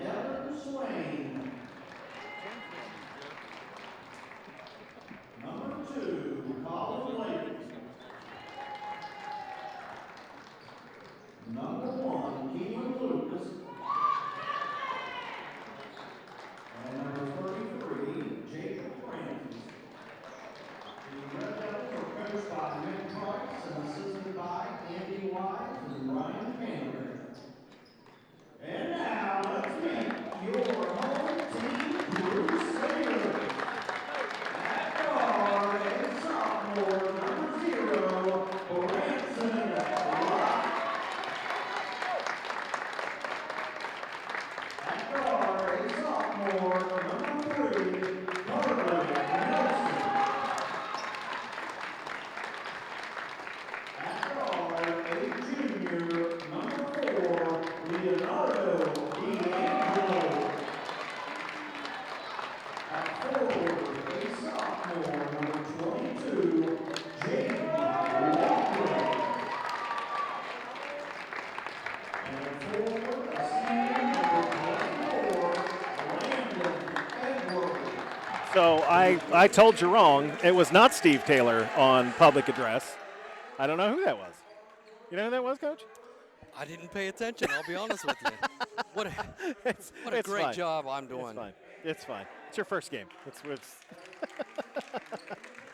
Evan Swain. Number 2, Colin Lake. Number 1, Keelan Lucas. And number 33, Jacob Francis. The Red Devils are coached by Nick Price and assisted by Andy Wise and Ryan Cameron. And now let's meet your home team, Crusaders. At guard and sophomore number 0, Branson Lott. At guard and sophomore number 3, Carly Nelson. At guard, a junior number 4, Leonardo D'Angelo. At forward, a sophomore number 22, Jamie Walker. And at forward, a senior number 24, Landon Edwards. So I told you wrong. It was not Steve Taylor on public address. I don't know who that was. You know who that was, Coach? I didn't pay attention, I'll be honest with you. What a It's great fine. job I'm doing. It's fine. It's fine. It's your first game. It's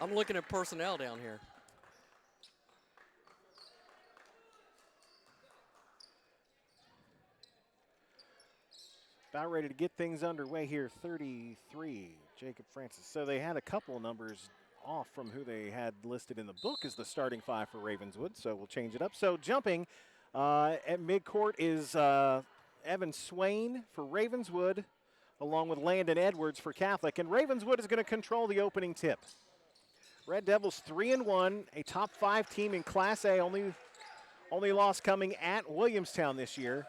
I'm looking at personnel down here. about ready to get things underway here. 33, Jacob Francis. So they had a couple numbers off from who they had listed in the book as the starting 5 for Ravenswood, so we'll change it up. So jumping at midcourt is Evan Swain for Ravenswood, along with Landon Edwards for Catholic, and Ravenswood is going to control the opening tip. Red Devils 3-1, a top 5 team in Class A, only loss coming at Williamstown this year.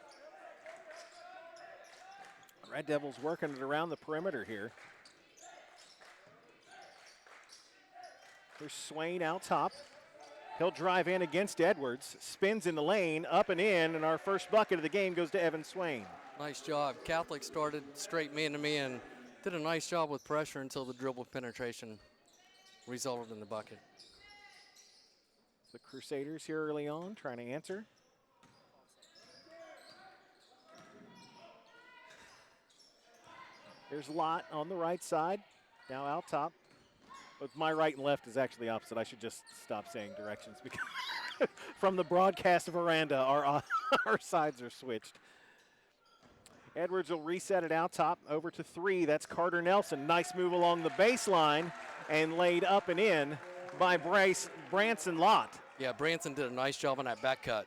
Red Devils working it around the perimeter here. There's Swain out top. He'll drive in against Edwards, spins in the lane, up and in, and our first bucket of the game goes to Evan Swain. Nice job. Catholic started straight man-to-man, did a nice job with pressure until the dribble penetration resulted in the bucket. The Crusaders here early on trying to answer. There's Lott on the right side, now out top. But my right and left is actually opposite. I should just stop saying directions because from the broadcast veranda, our sides are switched. Edwards will reset it out top, over to 3. That's Carter Nelson. Nice move along the baseline and laid up and in by Branson Lott. Yeah, Branson did a nice job on that back cut.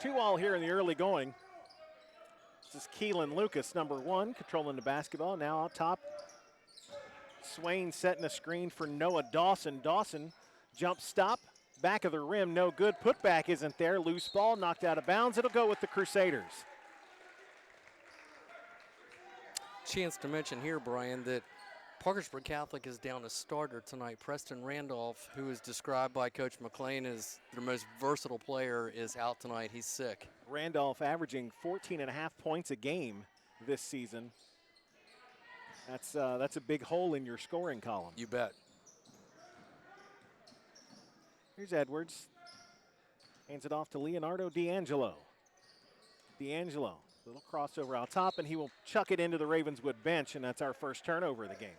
2-all here in the early going. This is Keelan Lucas, number 1, controlling the basketball. Now out top, Swain setting a screen for Noah Dawson. Dawson, jump stop, back of the rim, no good. Putback isn't there. Loose ball, knocked out of bounds. It'll go with the Crusaders. Chance to mention here, Brian, that Parkersburg Catholic is down a starter tonight. Preston Randolph, who is described by Coach McLean as their most versatile player, is out tonight. He's sick. Randolph averaging 14.5 points a game this season. That's a big hole in your scoring column. You bet. Here's Edwards. Hands it off to Leonardo D'Angelo. D'Angelo, little crossover out top, and he will chuck it into the Ravenswood bench, and that's our first turnover of the game.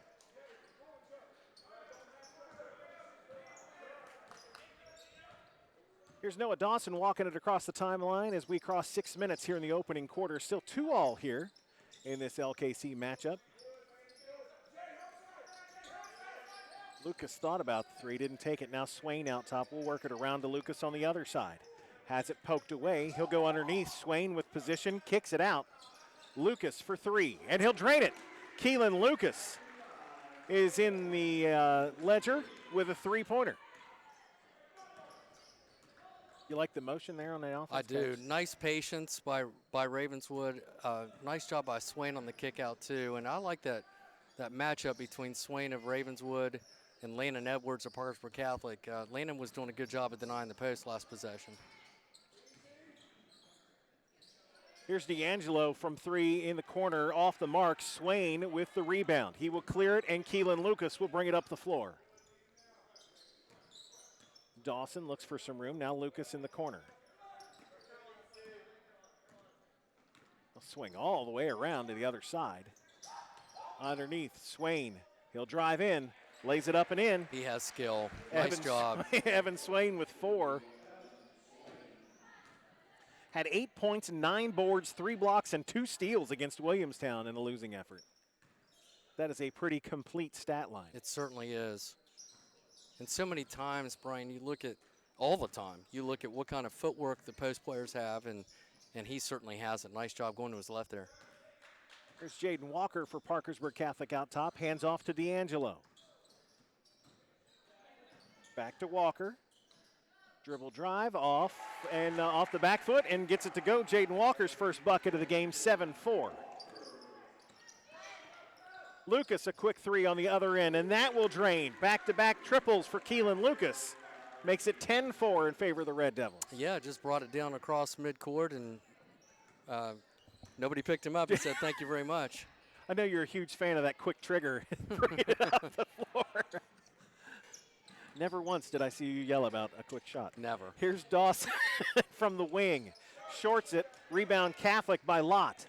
Here's Noah Dawson walking it across the timeline as we cross 6 minutes here in the opening quarter. Still 2-all here in this LKC matchup. Lucas thought about the 3, didn't take it. Now Swain out top. We'll work it around to Lucas on the other side. Has it poked away. He'll go underneath. Swain with position, kicks it out. Lucas for 3, and he'll drain it. Keelan Lucas is in the ledger with a 3-pointer. You like the motion there on the offense? I do. Coach? Nice patience by Ravenswood. Nice job by Swain on the kick out too. And I like that matchup between Swain of Ravenswood and Landon Edwards of Parkersburg Catholic. Landon was doing a good job at denying the post last possession. Here's D'Angelo from 3 in the corner, off the mark. Swain with the rebound. He will clear it, and Keelan Lucas will bring it up the floor. Dawson looks for some room. Now Lucas in the corner. He'll swing all the way around to the other side. Underneath, Swain. He'll drive in, lays it up and in. He has skill. Nice job. Evan Swain with 4. Had 8 points, 9 boards, 3 blocks, and 2 steals against Williamstown in a losing effort. That is a pretty complete stat line. It certainly is. And so many times, Brian, you look at, all the time, you look at what kind of footwork the post players have, and he certainly has it. Nice job going to his left there. There's Jaden Walker for Parkersburg Catholic out top. Hands off to D'Angelo. Back to Walker. Dribble drive off and off the back foot and gets it to go. Jaden Walker's first bucket of the game, 7-4. Lucas a quick 3 on the other end, and that will drain. Back-to-back triples for Keelan Lucas. Makes it 10-4 in favor of the Red Devils. Yeah, just brought it down across midcourt, and nobody picked him up. He said, thank you very much. I know you're a huge fan of that quick trigger. Bring it up the floor. Never once did I see you yell about a quick shot. Never. Here's Dawson from the wing. Shorts it. Rebound Catholic by Lott.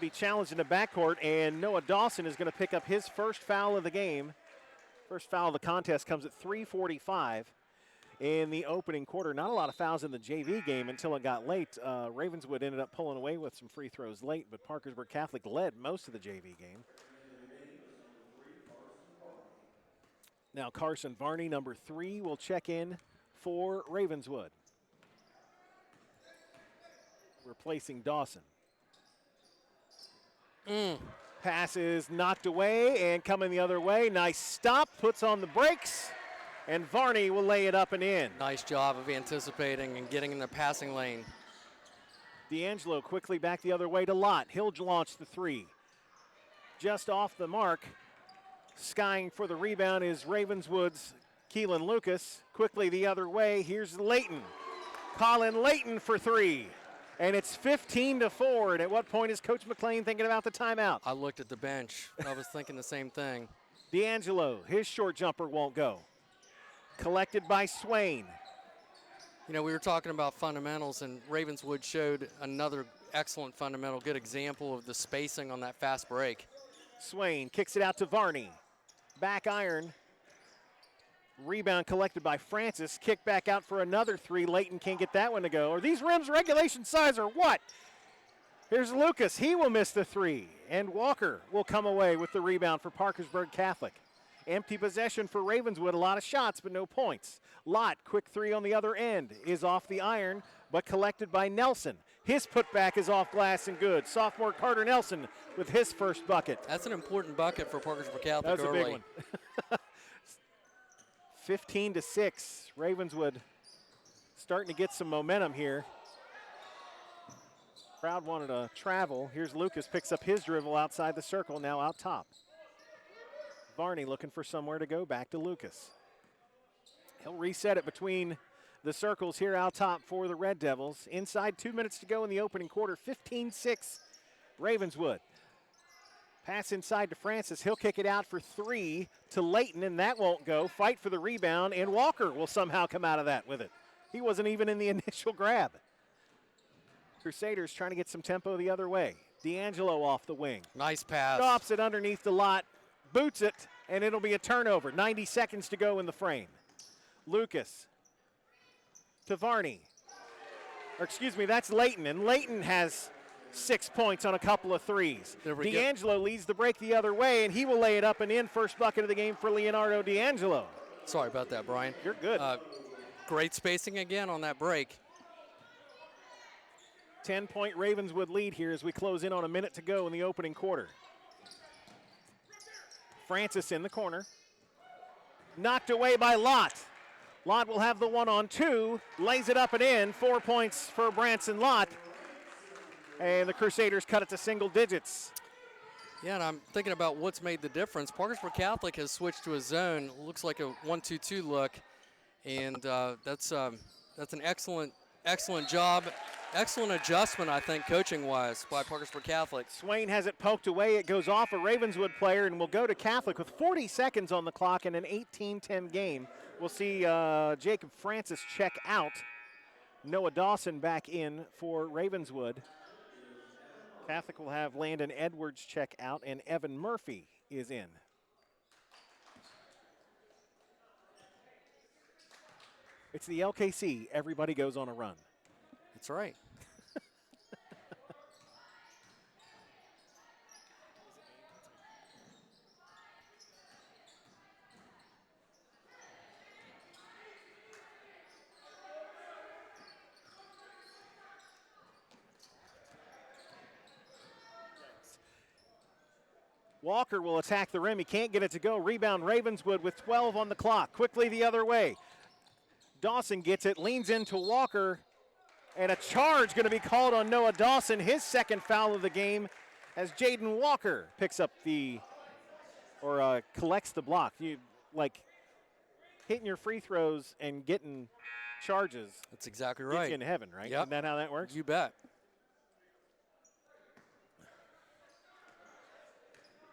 Be challenged in the backcourt, and Noah Dawson is going to pick up his first foul of the game. First foul of the contest comes at 3:45 in the opening quarter. Not a lot of fouls in the JV game until it got late. Ravenswood ended up pulling away with some free throws late, but Parkersburg Catholic led most of the JV game. Now Carson Varney, number 3, will check in for Ravenswood, replacing Dawson. Pass is knocked away and coming the other way. Nice stop, puts on the brakes, and Varney will lay it up and in. Nice job of anticipating and getting in the passing lane. D'Angelo quickly back the other way to Lott. He'll launch the 3. Just off the mark. Skying for the rebound is Ravenswood's Keelan Lucas. Quickly the other way, here's Layton. Colin Layton for 3. And it's 15-4. And at what point is Coach McLean thinking about the timeout? I looked at the bench. I was thinking the same thing. D'Angelo, his short jumper won't go. Collected by Swain. You know, we were talking about fundamentals, and Ravenswood showed another excellent fundamental, good example of the spacing on that fast break. Swain kicks it out to Varney. Back iron. Rebound collected by Francis. Kick back out for another 3. Layton can't get that one to go. Are these rims regulation size or what? Here's Lucas. He will miss the 3. And Walker will come away with the rebound for Parkersburg Catholic. Empty possession for Ravenswood. A lot of shots, but no points. Lott, quick 3 on the other end, is off the iron, but collected by Nelson. His putback is off glass and good. Sophomore Carter Nelson with his first bucket. That's an important bucket for Parkersburg Catholic. That's a big one. 15-6. Ravenswood starting to get some momentum here. Crowd wanted to travel. Here's Lucas, picks up his dribble outside the circle, now out top. Varney looking for somewhere to go, back to Lucas. He'll reset it between the circles here out top for the Red Devils. Inside 2 minutes to go in the opening quarter, 15-6 Ravenswood. Pass inside to Francis. He'll kick it out for 3 to Layton, and that won't go. Fight for the rebound, and Walker will somehow come out of that with it. He wasn't even in the initial grab. Crusaders trying to get some tempo the other way. D'Angelo off the wing. Nice pass. Stops it underneath the lot, boots it, and it'll be a turnover. 90 seconds to go in the frame. Lucas to Varney. Or excuse me, that's Layton, and Layton has 6 points on a couple of 3s. D'Angelo leads the break the other way, and he will lay it up and in. First bucket of the game for Leonardo D'Angelo. Sorry about that, Brian. You're good. Great spacing again on that break. 10-point Ravenswood lead here as we close in on a minute to go in the opening quarter. Francis in the corner. Knocked away by Lott. Lott will have the 1-on-2, lays it up and in. 4 points for Branson Lott. And the Crusaders cut it to single digits. Yeah, and I'm thinking about what's made the difference. Parkersburg Catholic has switched to a zone. Looks like a 1-2-2 look, and that's an excellent job Excellent adjustment, I think, coaching-wise by Parkersburg Catholic. Swain has it poked away. It goes off a Ravenswood player and will go to Catholic with 40 seconds on the clock in an 18-10 game. We'll see Jacob Francis check out. Noah Dawson back in for Ravenswood. Catholic will have Landon Edwards check out, and Evan Murphy is in. It's the LKC. Everybody goes on a run. That's right. Walker will attack the rim. He can't get it to go. Rebound Ravenswood with 12 on the clock. Quickly the other way. Dawson gets it, leans into Walker, and a charge going to be called on Noah Dawson, his second foul of the game, as Jaden Walker picks up collects the block. You like hitting your free throws and getting charges. That's exactly Gets right. you in heaven, right? Yep. Isn't that how that works? You bet.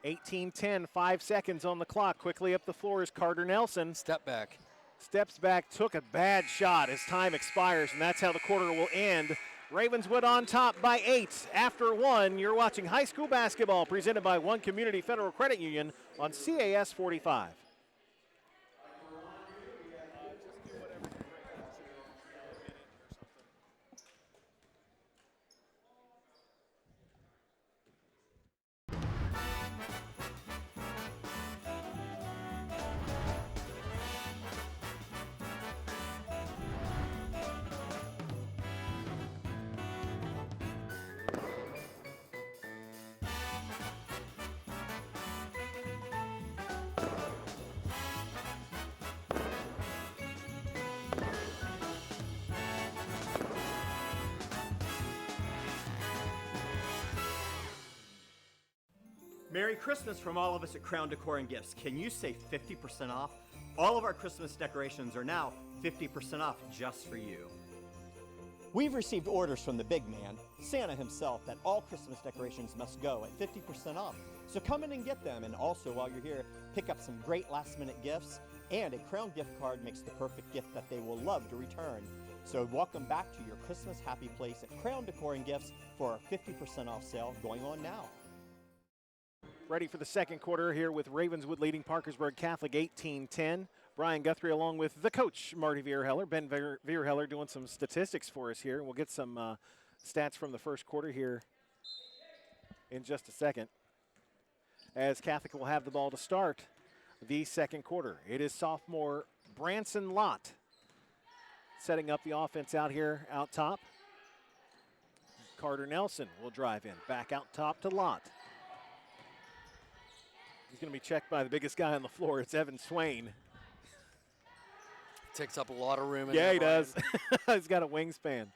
18-10, 5 seconds on the clock. Quickly up the floor is Carter Nelson. Step back. Steps back, took a bad shot as time expires, and that's how the quarter will end. Ravenswood on top by 8 after 1. You're watching high school basketball presented by One Community Federal Credit Union on CAS 45. Merry Christmas from all of us at Crown Decor and Gifts. Can you say 50% off? All of our Christmas decorations are now 50% off just for you. We've received orders from the big man, Santa himself, that all Christmas decorations must go at 50% off. So come in and get them, and also while you're here, pick up some great last-minute gifts, and a Crown gift card makes the perfect gift that they will love to return. So welcome back to your Christmas happy place at Crown Decor and Gifts for our 50% off sale going on now. Ready for the second quarter here with Ravenswood leading Parkersburg Catholic 18-10. Brian Guthrie along with the coach, Marty Vierheller. Ben Vierheller doing some statistics for us here. We'll get some stats from the first quarter here in just a second. As Catholic will have the ball to start the second quarter. It is sophomore Branson Lott setting up the offense out here out top. Carter Nelson will drive in. Back out top to Lott. He's going to be checked by the biggest guy on the floor. It's Evan Swain. Takes up a lot of room. Yeah, he does. He's got a wingspan.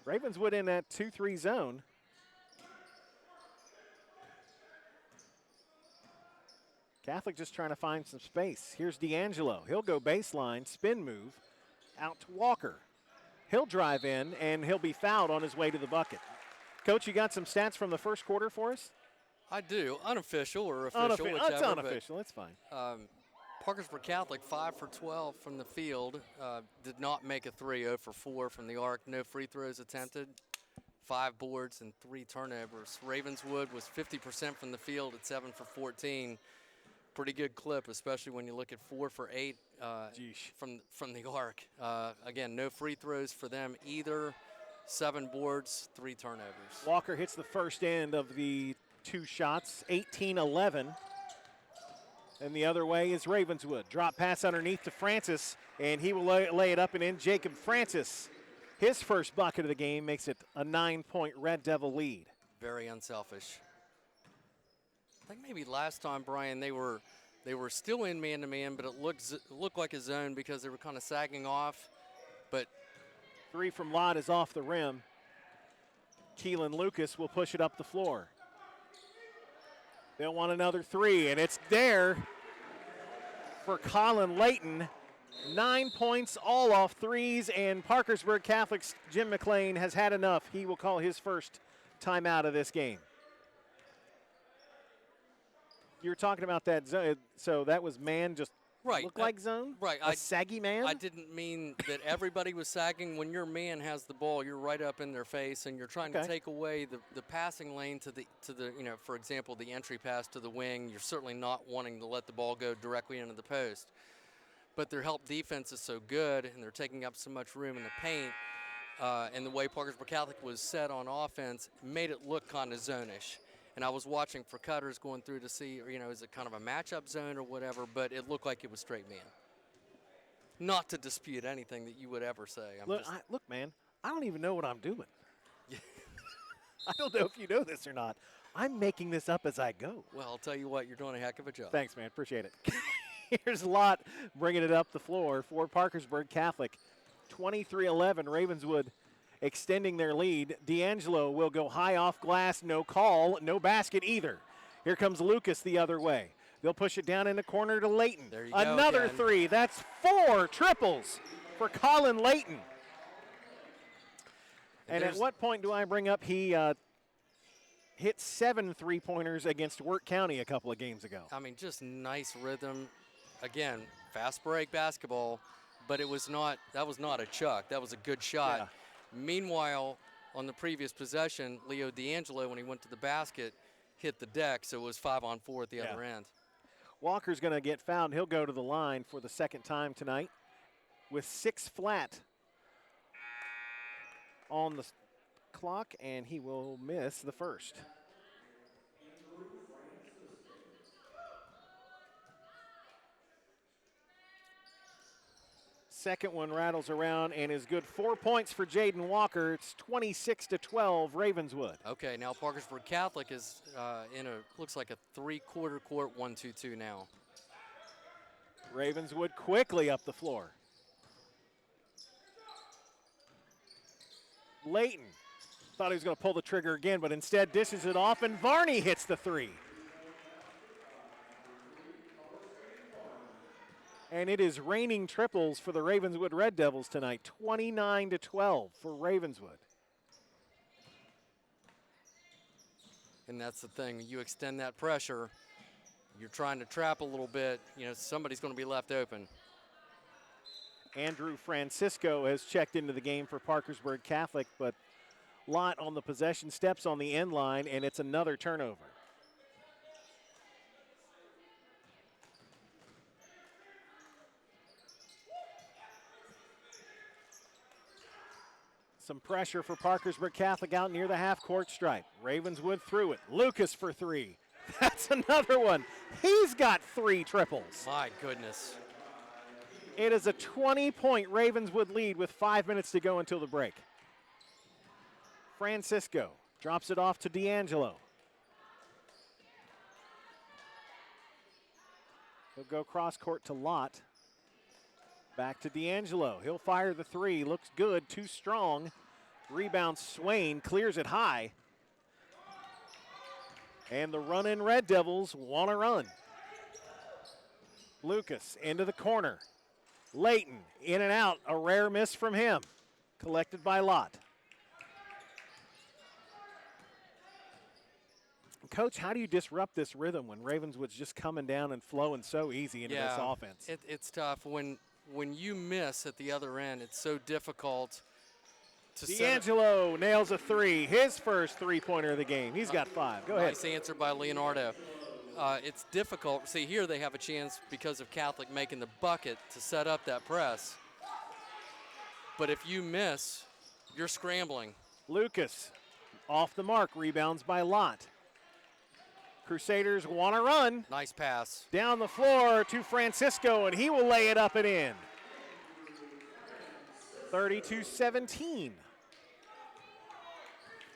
Ravenswood in that 2-3 zone. Catholic just trying to find some space. Here's D'Angelo. He'll go baseline, spin move, out to Walker. He'll drive in, and he'll be fouled on his way to the bucket. Coach, you got some stats from the first quarter for us? I do. Unofficial or official, whichever. It's unofficial. It's fine. Parkersburg Catholic 5 for 12 from the field. Did not make a 3, 0 for 4 from the arc. No free throws attempted. 5 boards and 3 turnovers. Ravenswood was 50% from the field at 7 for 14. Pretty good clip, especially when you look at 4 for 8 from the arc. Again, no free throws for them either. 7 boards, 3 turnovers. Walker hits the first end of the 2 shots, 18-11. And the other way is Ravenswood. Drop pass underneath to Francis, and he will lay it up and in. Jacob Francis, his first bucket of the game, makes it a 9-point Red Devil lead. Very unselfish. I think maybe last time, Brian, they were still in man-to-man, but it looked like a zone because they were kind of sagging off. But 3 from Lott is off the rim. Keelan Lucas will push it up the floor. They'll want another 3, and it's there for Colin Layton. 9 points, all off threes, and Parkersburg Catholic's Jim McLean has had enough. He will call his first timeout of this game. You were talking about that zone, so that was man just Right. look like zone? Right. A saggy man? I didn't mean that everybody was sagging. When your man has the ball, you're right up in their face, and you're trying to take away the passing lane to the for example, the entry pass to the wing. You're certainly not wanting to let the ball go directly into the post. But their help defense is so good, and they're taking up so much room in the paint, and the way Parkersburg Catholic was set on offense made it look kind of zone-ish. And I was watching for cutters going through to see, is it kind of a matchup zone or whatever, but it looked like it was straight man. Not to dispute anything that you would ever say. Look, man, I don't even know what I'm doing. I don't know if you know this or not. I'm making this up as I go. Well, I'll tell you what, you're doing a heck of a job. Thanks, man. Appreciate it. Here's Lott bringing it up the floor for Parkersburg Catholic. 23-11, Ravenswood extending their lead. D'Angelo will go high off glass, no call, no basket either. Here comes Lucas the other way. They'll push it down in the corner to Layton. There you Another go again. three. That's 4 triples for Colin Layton. And at what point do I bring up he hit 7 3-pointers against Wirt County a couple of games ago? I mean, just nice rhythm. Again, fast break basketball, but that was not a chuck. That was a good shot. Yeah. Meanwhile, on the previous possession, Leo D'Angelo, when he went to the basket, hit the deck, so it was 5-on-4 at the other end. Walker's going to get fouled. He'll go to the line for the second time tonight with 6 flat on the clock, and he will miss the first. Second one rattles around and is good. 4 points for Jaden Walker. It's 26-12 Ravenswood. Okay, now Parkersburg Catholic is looks like a 3/4 court 1-2-2 now. Ravenswood quickly up the floor. Layton thought he was going to pull the trigger again, but instead dishes it off, and Varney hits the 3. And it is raining triples for the Ravenswood Red Devils tonight, 29-12 for Ravenswood. And that's the thing, you extend that pressure, you're trying to trap a little bit, somebody's going to be left open. Andrew Francisco has checked into the game for Parkersburg Catholic, but Lott on the possession steps on the end line, and it's another turnover. Some pressure for Parkersburg Catholic out near the half-court stripe. Ravenswood threw it. Lucas for 3. That's another one. He's got 3 triples. My goodness. It is a 20-point Ravenswood lead with 5 minutes to go until the break. Francisco drops it off to D'Angelo. He'll go cross-court to Lott. Back to D'Angelo. He'll fire the 3. Looks good. Too strong. Rebound Swain. Clears it high. And the run-in Red Devils want to run. Lucas into the corner. Layton in and out. A rare miss from him. Collected by Lott. Coach, how do you disrupt this rhythm when Ravenswood's just coming down and flowing so easy into this offense? It's tough. When you miss at the other end, it's so difficult to D'Angelo nails a 3. His first 3-pointer of the game. He's got 5. Go ahead. Nice answer by Leonardo. It's difficult. See, here they have a chance because of Catholic making the bucket to set up that press. But if you miss, you're scrambling. Lucas off the mark. Rebounds by Lott. Crusaders want to run. Nice pass. Down the floor to Francisco, and he will lay it up and in. 32-17.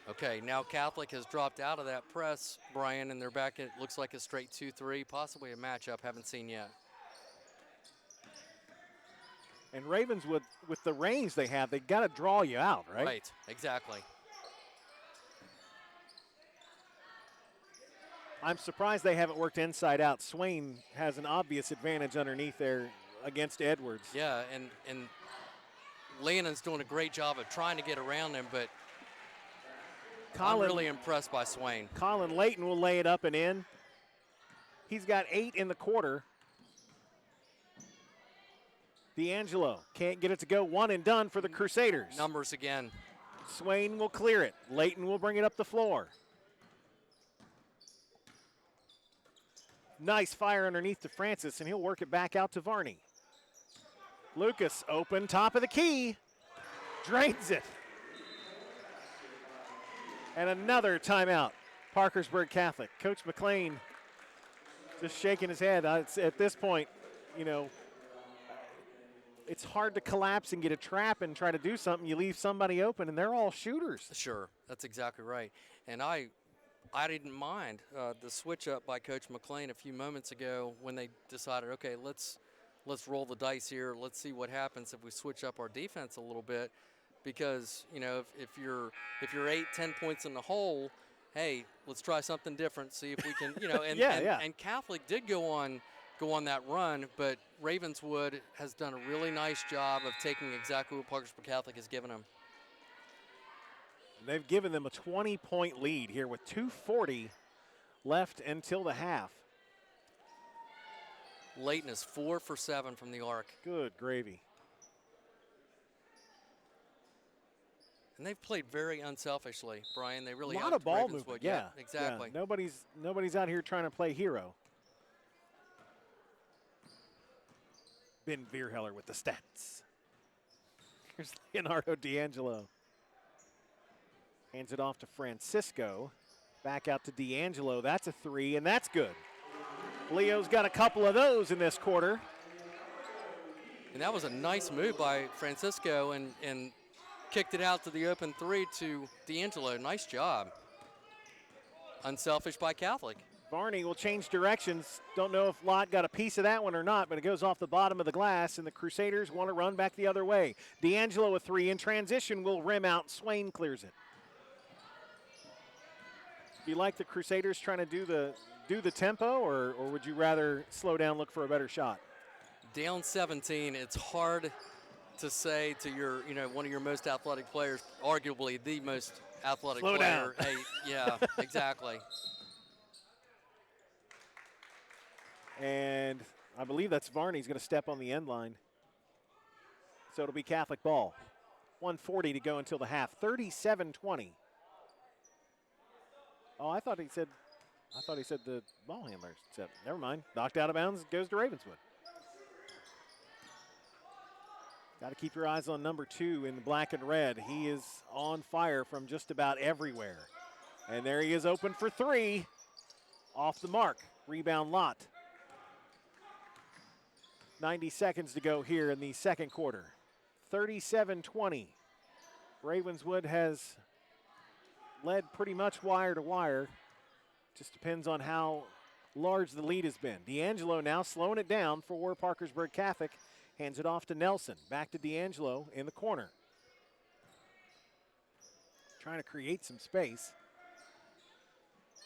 Okay, now Catholic has dropped out of that press, Brian, and they're back. It looks like a straight 2-3, possibly a matchup. Haven't seen yet. And Ravenswood, with the range they have, they've got to draw you out, right? Right, exactly. I'm surprised they haven't worked inside out. Swain has an obvious advantage underneath there against Edwards. Yeah, and Lannon's doing a great job of trying to get around him, but I'm really impressed by Swain. Colin Layton will lay it up and in. He's got 8 in the quarter. D'Angelo can't get it to go. One and done for the Crusaders. Numbers again. Swain will clear it. Layton will bring it up the floor. Nice fire underneath to Francis, and he'll work it back out to Varney. Lucas open, top of the key. Drains it. And another timeout. Parkersburg Catholic. Coach McLean just shaking his head. At this point, you know, it's hard to collapse and get a trap and try to do something. You leave somebody open, and they're all shooters. Sure, that's exactly right. And I didn't mind the switch up by Coach McLean a few moments ago when they decided, okay, let's roll the dice here. Let's see what happens if we switch up our defense a little bit. Because, you know, if you're 8-10 points in the hole, hey, let's try something different. See if we can, you know. And and Catholic did go on that run, but Ravenswood has done a really nice job of taking exactly what Parkersburg Catholic has given them. They've given them a 20-point lead here with 2:40 left until the half. Layton is 4 for 7 from the arc. Good gravy. And they've played very unselfishly, Brian. They really a lot of ball Ravenswood. movement. Yeah, exactly. Yeah. Nobody's out here trying to play hero. Ben Vierheller with the stats. Here's Leonardo D'Angelo. Hands it off to Francisco. Back out to D'Angelo. That's a 3, and that's good. Leo's got a couple of those in this quarter. And that was a nice move by Francisco and kicked it out to the open 3 to D'Angelo. Nice job. Unselfish by Catholic. Varney will change directions. Don't know if Lott got a piece of that one or not, but it goes off the bottom of the glass, and the Crusaders want to run back the other way. D'Angelo a 3 in transition will rim out. Swain clears it. Do you like the Crusaders trying to do the tempo, or would you rather slow down, look for a better shot? Down 17, it's hard to say to your, you know, one of your most athletic players, arguably the most athletic Slow player. down. Hey, yeah, exactly. And I believe that's Varney's going to step on the end line. So it'll be Catholic ball. 1:40 to go until the half. 37-20. Oh, I thought he said the ball handler said. Never mind. Knocked out of bounds. Goes to Ravenswood. Got to keep your eyes on number 2 in black and red. He is on fire from just about everywhere. And there he is, open for 3. Off the mark. Rebound Lott. 90 seconds to go here in the second quarter. 37-20. Ravenswood has led pretty much wire to wire. Just depends on how large the lead has been. D'Angelo now slowing it down for Parkersburg Catholic. Hands it off to Nelson. Back to D'Angelo in the corner. Trying to create some space.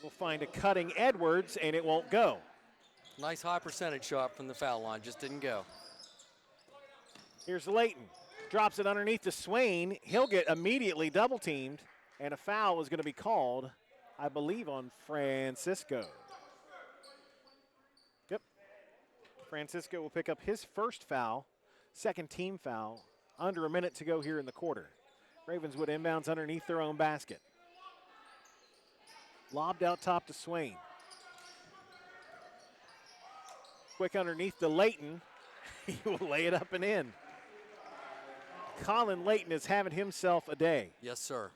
We'll find a cutting Edwards, and it won't go. Nice high percentage shot from the foul line. Just didn't go. Here's Layton. Drops it underneath to Swain. He'll get immediately double teamed, and a foul is going to be called, I believe, on Francisco. Yep. Francisco will pick up his first foul, second team foul, under a minute to go here in the quarter. Ravenswood inbounds underneath their own basket. Lobbed out top to Swain. Quick underneath to Layton. He will lay it up and in. Colin Layton is having himself a day. Yes, sir.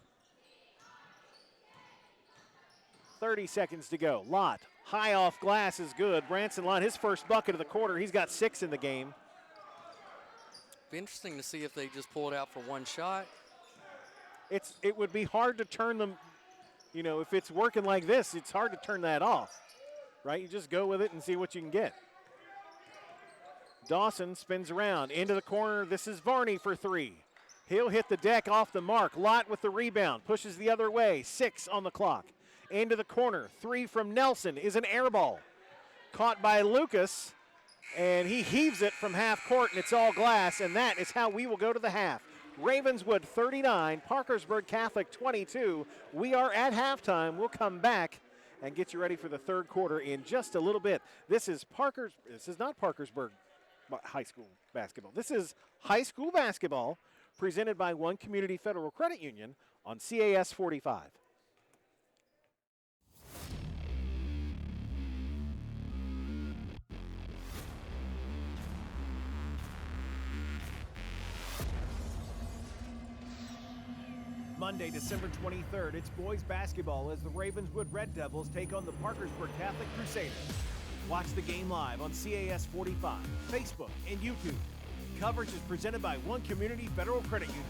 30 seconds to go. Lott, high off glass is good. Branson Lott, his first bucket of the quarter. He's got 6 in the game. Be interesting to see if they just pull it out for one shot. It would be hard to turn them, you know, if it's working like this, it's hard to turn that off, right? You just go with it and see what you can get. Dawson spins around into the corner. This is Varney for 3. He'll hit the deck off the mark. Lott with the rebound, pushes the other way. 6 on the clock. Into the corner. 3 from Nelson is an air ball. Caught by Lucas. And he heaves it from half court, and it's all glass, and that is how we will go to the half. Ravenswood 39, Parkersburg Catholic 22. We are at halftime. We'll come back and get you ready for the third quarter in just a little bit. This is not Parkersburg High School basketball. This is high school basketball presented by One Community Federal Credit Union on CAS 45. Monday, December 23rd, it's boys basketball as the Ravenswood Red Devils take on the Parkersburg Catholic Crusaders. Watch the game live on CAS 45, Facebook, and YouTube. Coverage is presented by One Community Federal Credit Union.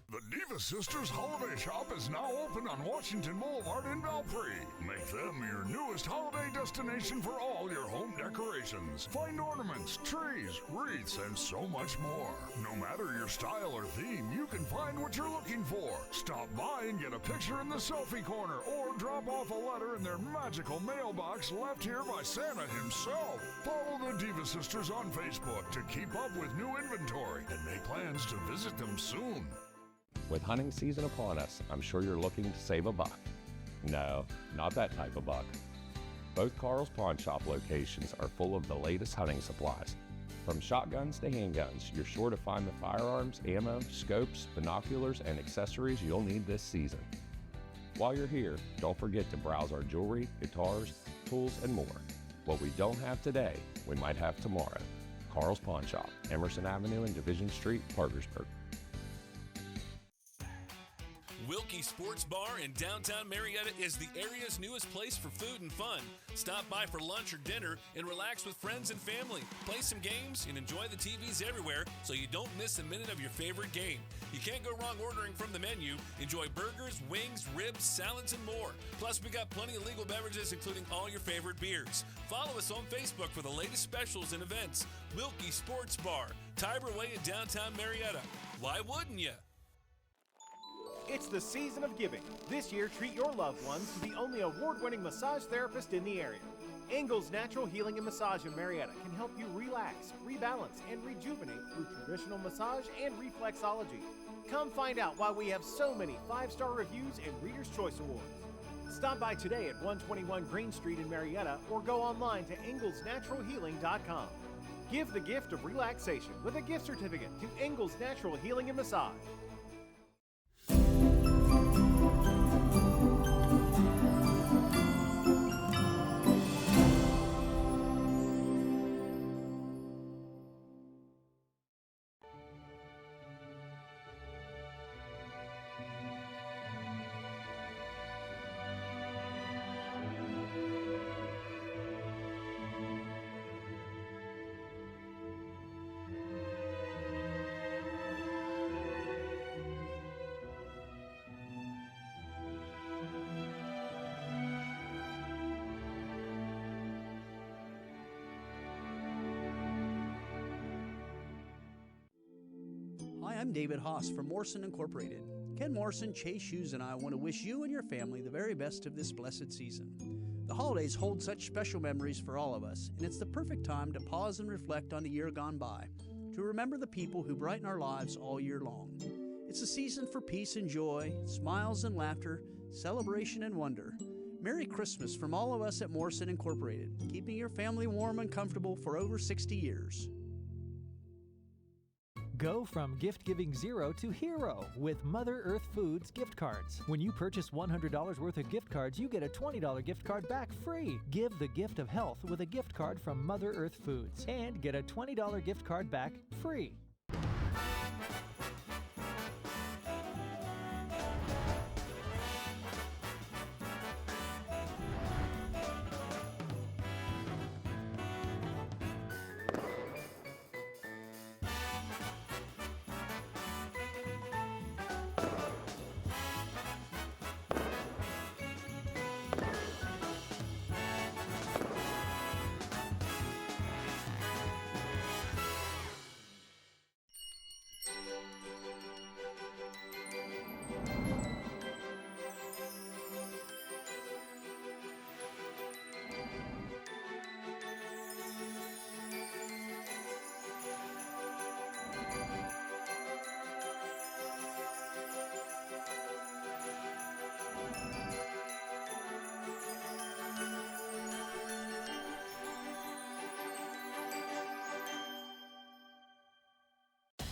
The Diva Sisters Holiday Shop is now open on Washington Boulevard in Belpre. Make them your newest holiday destination for all your home decorations. Find ornaments, trees, wreaths, and so much more. No matter your style or theme, you can find what you're looking for. Stop by and get a picture in the selfie corner, or drop off a letter in their magical mailbox left here by Santa himself. Follow the Diva Sisters on Facebook to keep up with new inventory and make plans to visit them soon. With hunting season upon us, I'm sure you're looking to save a buck. No, not that type of buck. Both Carl's Pawn Shop locations are full of the latest hunting supplies. From shotguns to handguns, you're sure to find the firearms, ammo, scopes, binoculars, and accessories you'll need this season. While you're here, don't forget to browse our jewelry, guitars, tools, and more. What we don't have today, we might have tomorrow. Carl's Pawn Shop, Emerson Avenue and Division Street, Parkersburg. Wilkie Sports Bar in downtown Marietta is the area's newest place for food and fun. Stop by for lunch or dinner and relax with friends and family. Play some games and enjoy the TVs everywhere so you don't miss a minute of your favorite game. You can't go wrong ordering from the menu. Enjoy burgers, wings, ribs, salads, and more. Plus, we got plenty of legal beverages, including all your favorite beers. Follow us on Facebook for the latest specials and events. Wilkie Sports Bar, Tiber Way in downtown Marietta. Why wouldn't you? It's the season of giving. This year, treat your loved ones to the only award-winning massage therapist in the area. Engel's Natural Healing and Massage in Marietta can help you relax, rebalance, and rejuvenate through traditional massage and reflexology. Come find out why we have so many 5-star reviews and Reader's Choice Awards. Stop by today at 121 Green Street in Marietta or go online to engelsnaturalhealing.com. Give the gift of relaxation with a gift certificate to Engel's Natural Healing and Massage. Hi, I'm David Haas from Morrison Incorporated. Ken Morrison, Chase Hughes, and I want to wish you and your family the very best of this blessed season. The holidays hold such special memories for all of us, and it's the perfect time to pause and reflect on the year gone by, to remember the people who brighten our lives all year long. It's a season for peace and joy, smiles and laughter, celebration and wonder. Merry Christmas from all of us at Morrison Incorporated, keeping your family warm and comfortable for over 60 years. Go from gift-giving zero to hero with Mother Earth Foods gift cards. When you purchase $100 worth of gift cards, you get a $20 gift card back free. Give the gift of health with a gift card from Mother Earth Foods and get a $20 gift card back free.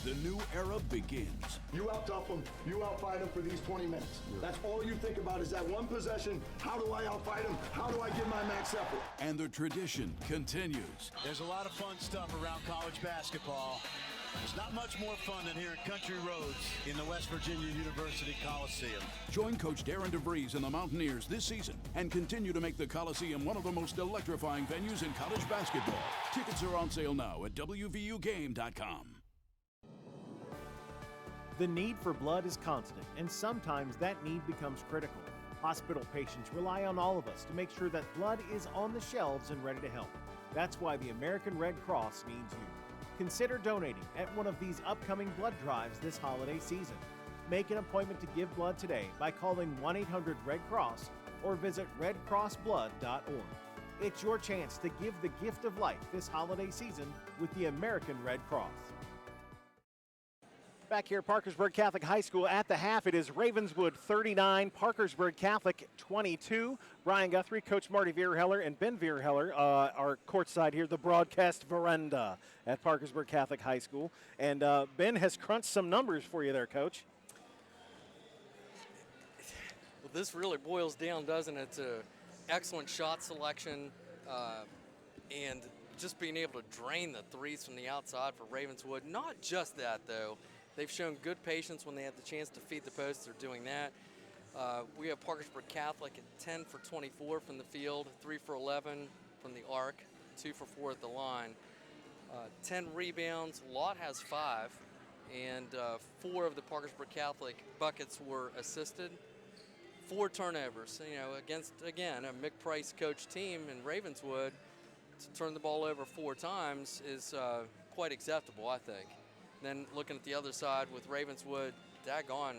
The new era begins. You out-tough them, you out-fight them for these 20 minutes. That's all you think about is that one possession. How do I out-fight them? How do I give my max effort? And the tradition continues. There's a lot of fun stuff around college basketball. There's not much more fun than here at Country Roads in the West Virginia University Coliseum. Join Coach Darren DeVries and the Mountaineers this season and continue to make the Coliseum one of the most electrifying venues in college basketball. Tickets are on sale now at WVUGame.com. The need for blood is constant, and sometimes that need becomes critical. Hospital patients rely on all of us to make sure that blood is on the shelves and ready to help. That's why the American Red Cross needs you. Consider donating at one of these upcoming blood drives this holiday season. Make an appointment to give blood today by calling 1-800-RED-CROSS or visit redcrossblood.org. It's your chance to give the gift of life this holiday season with the American Red Cross. Back here at Parkersburg Catholic High School at the half, it is Ravenswood 39, Parkersburg Catholic 22. Brian Guthrie, Coach Marty Vierheller, and Ben Vierheller are courtside here, the broadcast veranda at Parkersburg Catholic High School. And Ben has crunched some numbers for you there, Coach. Well, this really boils down, doesn't it, to excellent shot selection and just being able to drain the threes from the outside for Ravenswood. Not just that, though. They've shown good patience when they have the chance to feed the post. They're doing that. We have Parkersburg Catholic at 10 for 24 from the field, 3 for 11 from the arc, 2 for 4 at the line. 10 rebounds. Lott has 5, and 4 of the Parkersburg Catholic buckets were assisted. 4 turnovers. You know, against, again, a Mick Price coach team in Ravenswood, to turn the ball over 4 times is quite acceptable, I think. Then looking at the other side with Ravenswood, daggone,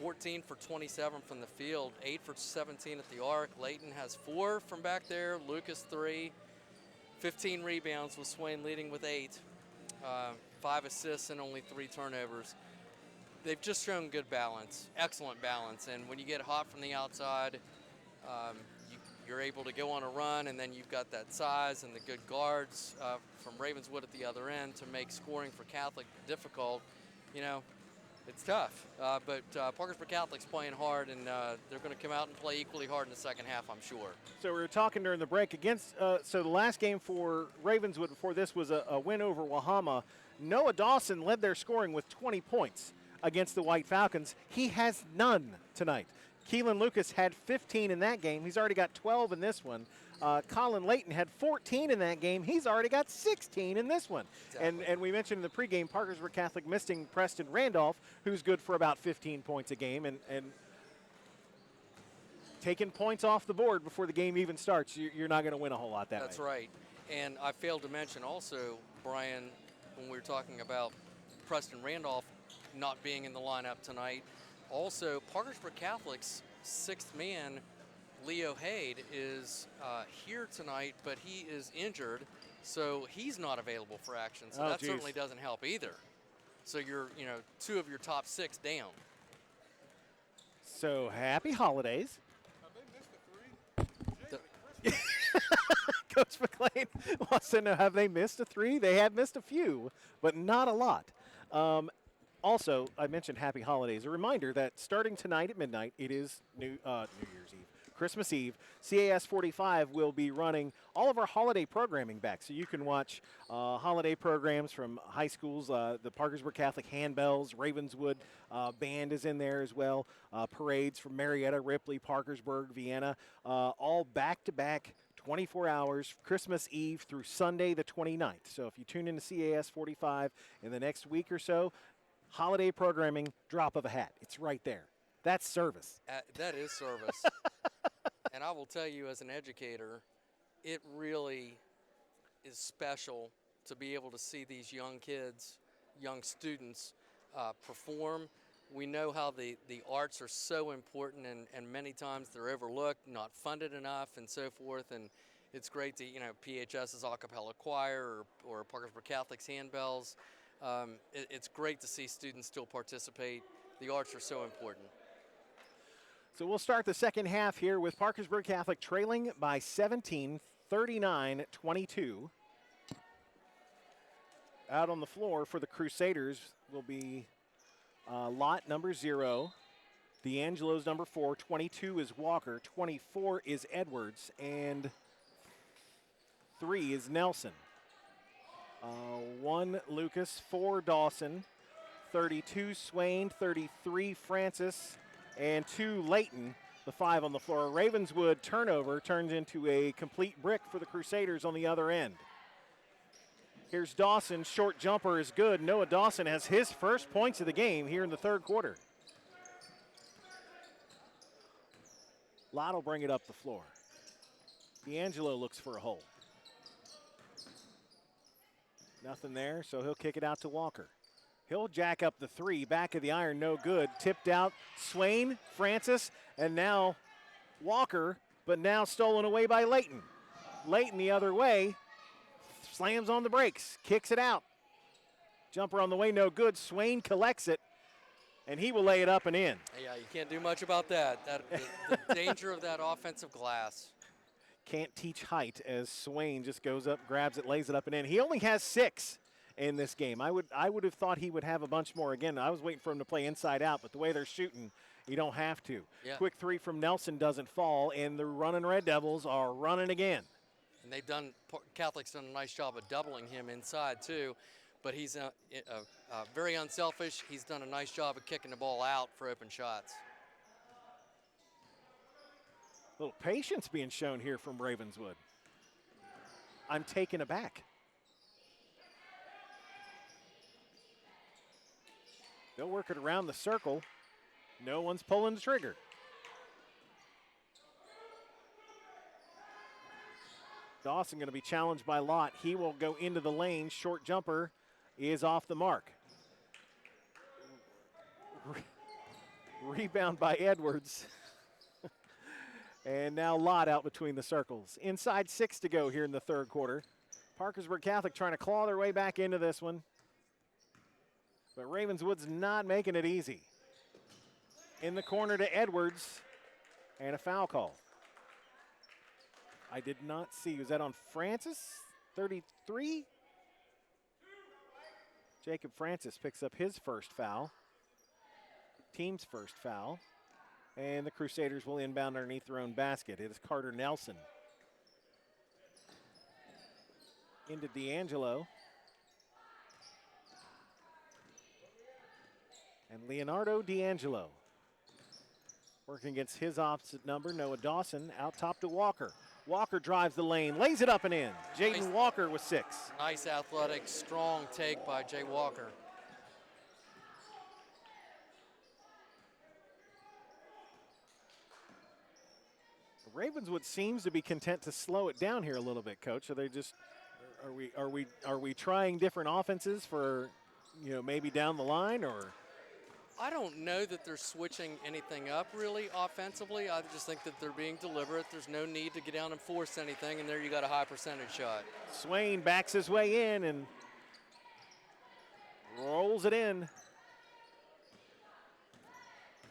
14 for 27 from the field, 8 for 17 at the arc. Layton has 4 from back there, Lucas 3, 15 rebounds with Swain leading with 8, 5 assists and only 3 turnovers. They've just shown good balance, excellent balance, and when you get hot from the outside, you're able to go on a run, and then you've got that size and the good guards from Ravenswood at the other end to make scoring for Catholic difficult. You know, it's tough, but Parkersburg Catholic's playing hard, and they're going to come out and play equally hard in the second half, I'm sure. So we were talking during the break against, so the last game for Ravenswood before this was a win over Wahama. Noah Dawson led their scoring with 20 points against the White Falcons. He has none tonight. Keelan Lucas had 15 in that game. He's already got 12 in this one. Colin Layton had 14 in that game. He's already got 16 in this one. Exactly. And we mentioned in the pregame, Parkersburg Catholic missing Preston Randolph, who's good for about 15 points a game. And taking points off the board before the game even starts, you're not going to win a whole lot that way. That's right. And I failed to mention also, Brian, when we were talking about Preston Randolph not being in the lineup tonight, also, Parkersburg Catholic's 6th man, Leo Haid, is here tonight, but he is injured, so he's not available for action. So that certainly doesn't help either. So you're, 2 of your top 6 down. So happy holidays. Have they missed a 3? Coach McLean wants to know, have they missed a 3? They have missed a few, but not a lot. Also, I mentioned happy holidays. A reminder that starting tonight at midnight, it is New Year's Eve, Christmas Eve. CAS 45 will be running all of our holiday programming back. So you can watch holiday programs from high schools. The Parkersburg Catholic Handbells, Ravenswood band is in there as well. Parades from Marietta, Ripley, Parkersburg, Vienna, all back-to-back 24 hours, Christmas Eve through Sunday the 29th. So if you tune into CAS 45 in the next week or so, holiday programming, drop of a hat. It's right there. That's service. That is service. And I will tell you, as an educator, it really is special to be able to see these young kids, young students perform. We know how the arts are so important, and many times they're overlooked, not funded enough, and so forth. And it's great to, PHS's a cappella choir or Parkersburg Catholic's handbells. It's great to see students still participate. The arts are so important. So we'll start the second half here with Parkersburg Catholic trailing by 17, 39-22. Out on the floor for the Crusaders, will be Lott, number 0. D'Angelo's number 4. 22 is Walker. 24 is Edwards. And 3 is Nelson. 1 Lucas, 4 Dawson, 32 Swain, 33 Francis, and 2 Layton. The 5 on the floor. Ravenswood turnover turns into a complete brick for the Crusaders on the other end. Here's Dawson. Short jumper is good. Noah Dawson has his first points of the game here in the third quarter. Lott will bring it up the floor. D'Angelo looks for a hole. Nothing there, so he'll kick it out to Walker. He'll jack up the 3, back of the iron, no good. Tipped out, Swain, Francis, and now Walker, but now stolen away by Layton. Layton the other way, slams on the brakes, kicks it out. Jumper on the way, no good. Swain collects it, and he will lay it up and in. Yeah, you can't do much about that. The danger of that offensive glass. Can't teach height as Swain just goes up, grabs it, lays it up and in. He only has 6 in this game. I would have thought he would have a bunch more. Again, I was waiting for him to play inside out, but the way they're shooting, you don't have to. Yeah. Quick 3 from Nelson doesn't fall, and the running Red Devils are running again. And Catholic's done a nice job of doubling him inside too, but he's very unselfish. He's done a nice job of kicking the ball out for open shots. A little patience being shown here from Ravenswood. I'm taken aback. They'll work it around the circle. No one's pulling the trigger. Dawson going to be challenged by Lott. He will go into the lane. Short jumper is off the mark. Rebound by Edwards. And now Lott out between the circles. Inside 6 to go here in the third quarter. Parkersburg Catholic trying to claw their way back into this one. But Ravenswood's not making it easy. In the corner to Edwards, and a foul call. I did not see, was that on Francis? 33? Jacob Francis picks up his first foul. Team's first foul. And the Crusaders will inbound underneath their own basket. It is Carter Nelson. Into D'Angelo. And Leonardo D'Angelo. Working against his opposite number, Noah Dawson, out top to Walker. Walker drives the lane, lays it up and in. Jaden Walker with 6. Nice athletic, strong take by Jay Walker. Ravenswood seems to be content to slow it down here a little bit, Coach. Are they just, are we trying different offenses for, maybe down the line, or? I don't know that they're switching anything up really offensively. I just think that they're being deliberate. There's no need to get down and force anything, and there you got a high percentage shot. Swain backs his way in and rolls it in.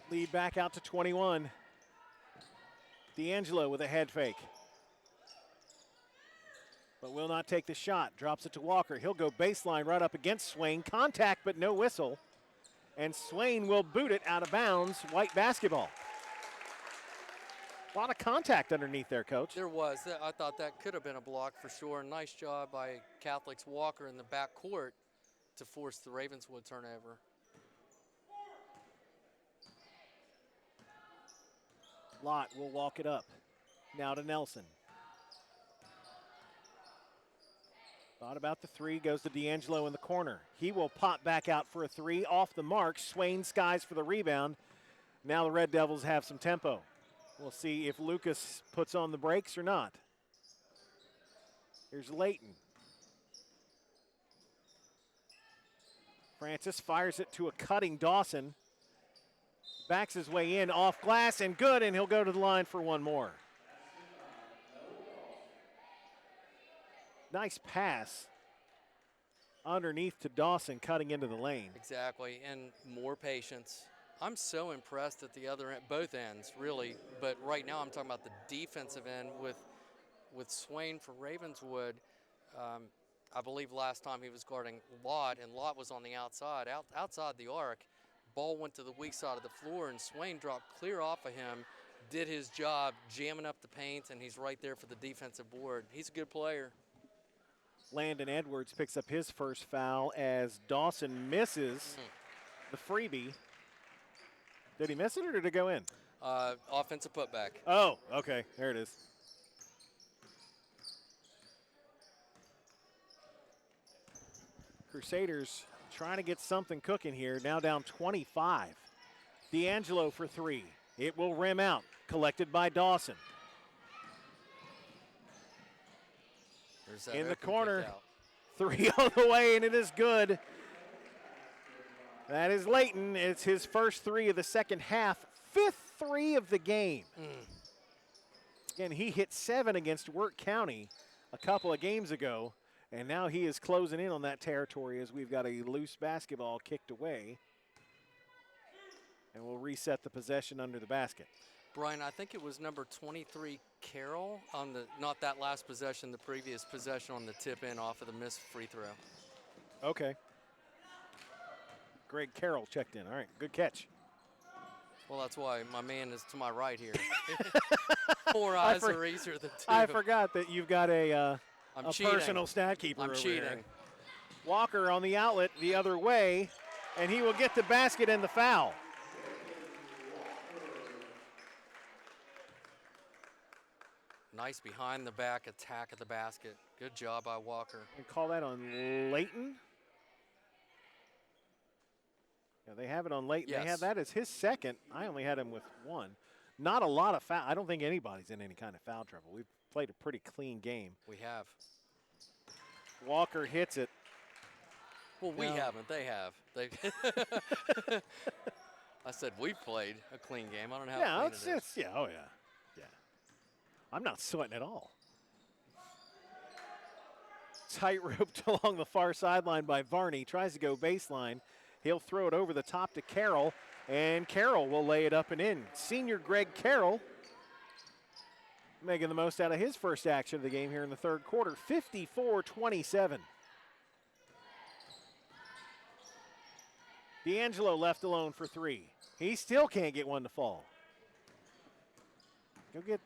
Lead back out to 21. D'Angelo with a head fake. But will not take the shot. Drops it to Walker. He'll go baseline right up against Swain. Contact, but no whistle. And Swain will boot it out of bounds. White basketball. A lot of contact underneath there, Coach. There was. I thought that could have been a block for sure. Nice job by Catholic's Walker in the back court to force the Ravenswood turnover. Lott will walk it up. Now to Nelson. Thought about the 3, goes to D'Angelo in the corner. He will pop back out for a 3, off the mark. Swain skies for the rebound. Now the Red Devils have some tempo. We'll see if Lucas puts on the brakes or not. Here's Layton. Francis fires it to a cutting Dawson. Backs his way in, off glass, and good, and he'll go to the line for one more. Nice pass underneath to Dawson, cutting into the lane. Exactly, and more patience. I'm so impressed at the other end, both ends, really. But right now I'm talking about the defensive end with Swain for Ravenswood. I believe last time he was guarding Lott, and Lott was on the outside, outside the arc. Ball went to the weak side of the floor, and Swain dropped clear off of him, did his job, jamming up the paint, and he's right there for the defensive board. He's a good player. Landon Edwards picks up his first foul as Dawson misses the freebie. Did he miss it or did it go in? Offensive putback. Oh, okay. There it is. Crusaders trying to get something cooking here. Now down 25. D'Angelo for three. It will rim out. Collected by Dawson. In the corner. Three on the way, and it is good. That is Layton. It's his first three of the second half. Fifth three of the game. Again, he hit 7 against Wirt County a couple of games ago, and now he is closing in on that territory as we've got a loose basketball kicked away. And we'll reset the possession under the basket. Brian, I think it was number 23, Carroll, on the not that last possession, the previous possession on the tip in off of the missed free throw. Okay. Greg Carroll checked in. All right, good catch. Well, that's why my man is to my right here. 4 eyes are easier than 2. I forgot that you've got a cheating. Personal stat keeper I'm over cheating. there. Walker on the outlet the other way, and he will get the basket and the foul. Nice behind the back attack at the basket. Good job by Walker. And call that on Layton. Yeah, they have it on Layton. Yes. They have that as his second. I only had him with 1. Not a lot of foul. I don't think anybody's in any kind of foul trouble. We've played a pretty clean game. We have. Walker hits it. Well, we haven't. They have. They. I said we've played a clean game. I don't know how clean it is. Yeah, oh yeah. I'm not sweating at all. Tight-roped along the far sideline by Varney. Tries to go baseline. He'll throw it over the top to Carroll, and Carroll will lay it up and in. Senior Greg Carroll making the most out of his first action of the game here in the third quarter. 54-27. D'Angelo left alone for three. He still can't get one to fall. Go get...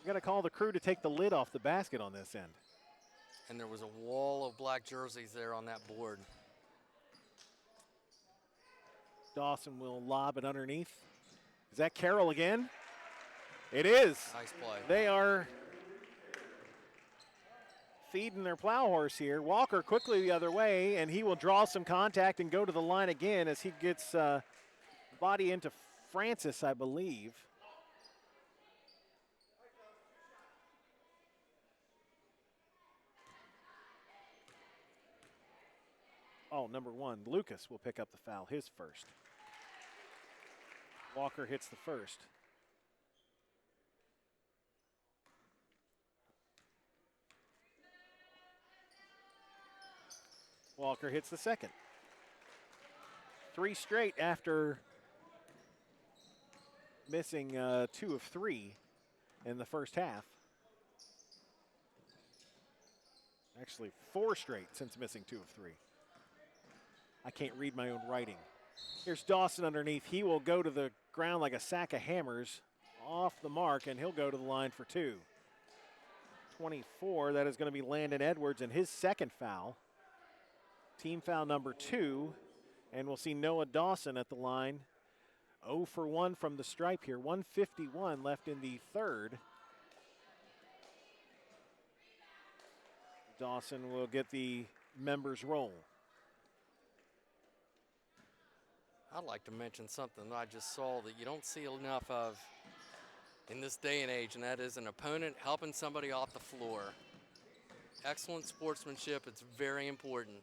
Got to call the crew to take the lid off the basket on this end. And there was a wall of black jerseys there on that board. Dawson will lob it underneath. Is that Carroll again? It is. Nice play. They are feeding their plow horse here. Walker quickly the other way, and he will draw some contact and go to the line again as he gets body into Francis, I believe. Oh, number 1, Lucas will pick up the foul, his first. Walker hits the first. Walker hits the second. 3 straight after missing 2 of 3 in the first half. Actually, 4 straight since missing 2 of 3. I can't read my own writing. Here's Dawson underneath. He will go to the ground like a sack of hammers off the mark, and he'll go to the line for 2. 24, that is going to be Landon Edwards and his second foul. Team foul number 2, and we'll see Noah Dawson at the line. 0 for 1 from the stripe here. 1:51 left in the third. Dawson will get the members roll. I'd like to mention something that I just saw that you don't see enough of in this day and age, and that is an opponent helping somebody off the floor. Excellent sportsmanship. It's very important.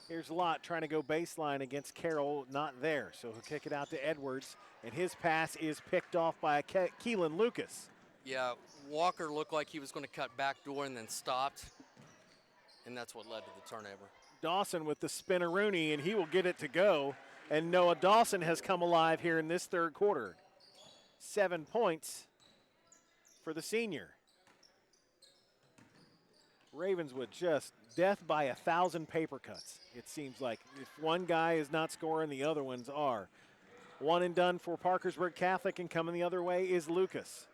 Here's Lott trying to go baseline against Carroll, not there. So he'll kick it out to Edwards, and his pass is picked off by Keelan Lucas. Yeah, Walker looked like he was going to cut backdoor and then stopped, and that's what led to the turnover. Dawson with the spinneroonie, and he will get it to go. And Noah Dawson has come alive here in this third quarter. 7 points for the senior. Ravenswood just death by 1,000 paper cuts. It seems like if one guy is not scoring, the other ones are. One and done for Parkersburg Catholic, and coming the other way is Lucas.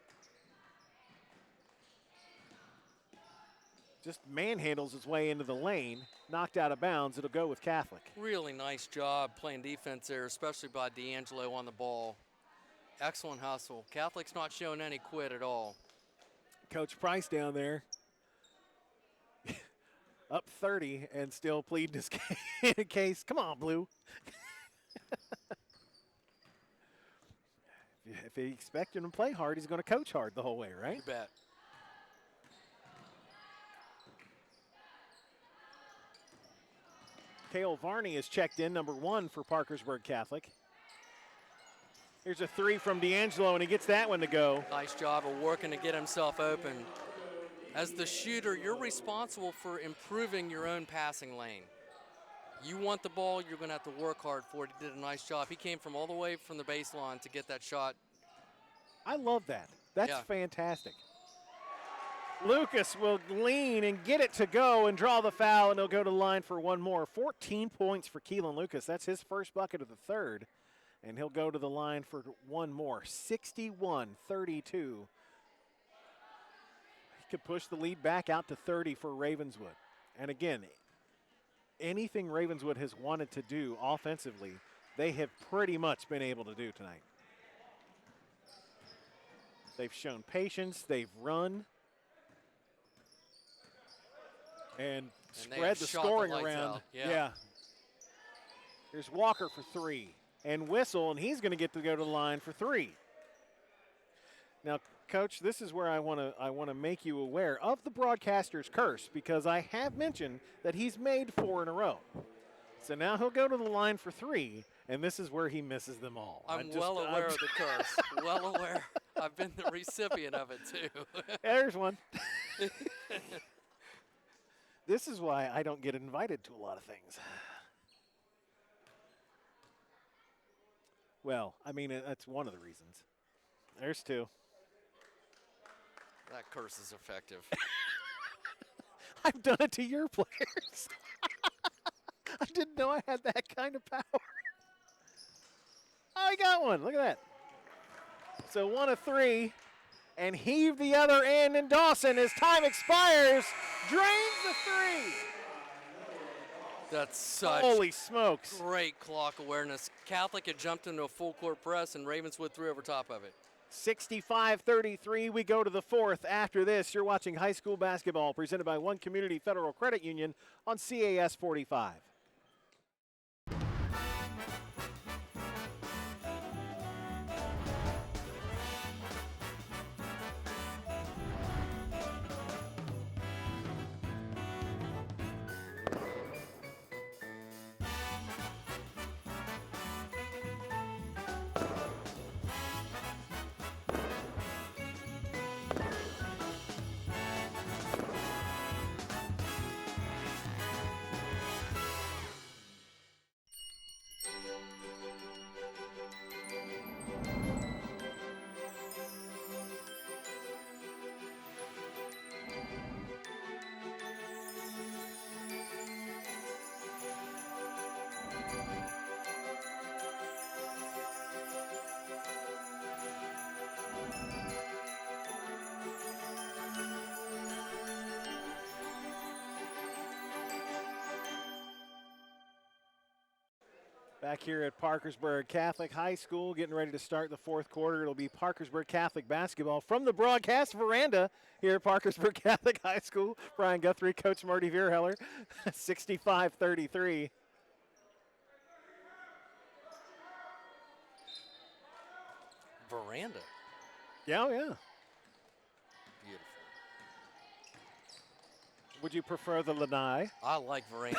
Just manhandles his way into the lane, knocked out of bounds. It'll go with Catholic. Really nice job playing defense there, especially by D'Angelo on the ball. Excellent hustle. Catholic's not showing any quit at all. Coach Price down there up 30 and still pleading his case. Come on, Blue. If he expects him to play hard, he's going to coach hard the whole way, right? You bet. Cale Varney is checked in, number 1 for Parkersburg Catholic. Here's a 3 from D'Angelo, and he gets that one to go. Nice job of working to get himself open. As the shooter, you're responsible for improving your own passing lane. You want the ball, you're going to have to work hard for it. He did a nice job. He came from all the way from the baseline to get that shot. I love that. That's fantastic. Lucas will lean and get it to go and draw the foul, and he'll go to the line for one more. 14 points for Keelan Lucas. That's his first bucket of the third, and he'll go to the line for one more. 61-32. He could push the lead back out to 30 for Ravenswood. And again, anything Ravenswood has wanted to do offensively, they have pretty much been able to do tonight. They've shown patience, they've run, and spread the scoring around. Yeah. Here's Walker for 3, and Whistle, and he's going to get to go to the line for 3. Now, Coach, this is where I want to make you aware of the broadcaster's curse, because I have mentioned that he's made 4 in a row. So now he'll go to the line for 3, and this is where he misses them all. I'm well aware of the curse. Well aware. I've been the recipient of it, too. There's one. This is why I don't get invited to a lot of things. Well, I mean, that's one of the reasons. There's 2. That curse is effective. I've done it to your players. I didn't know I had that kind of power. Oh, I got one. Look at that. So 1 of 3, and heave the other in, and Dawson, as time expires, drains the 3. That's such holy smokes. Great clock awareness. Catholic had jumped into a full court press, and Ravenswood threw over top of it. 65-33, we go to the 4th. After this, you're watching high school basketball presented by One Community Federal Credit Union on CAS 45. Back here at Parkersburg Catholic High School, getting ready to start the 4th quarter. It'll be Parkersburg Catholic basketball from the broadcast veranda here at Parkersburg Catholic High School. Brian Guthrie, Coach Marty Vierheller, 65-33. Veranda. Yeah, yeah. Beautiful. Would you prefer the lanai? I like veranda.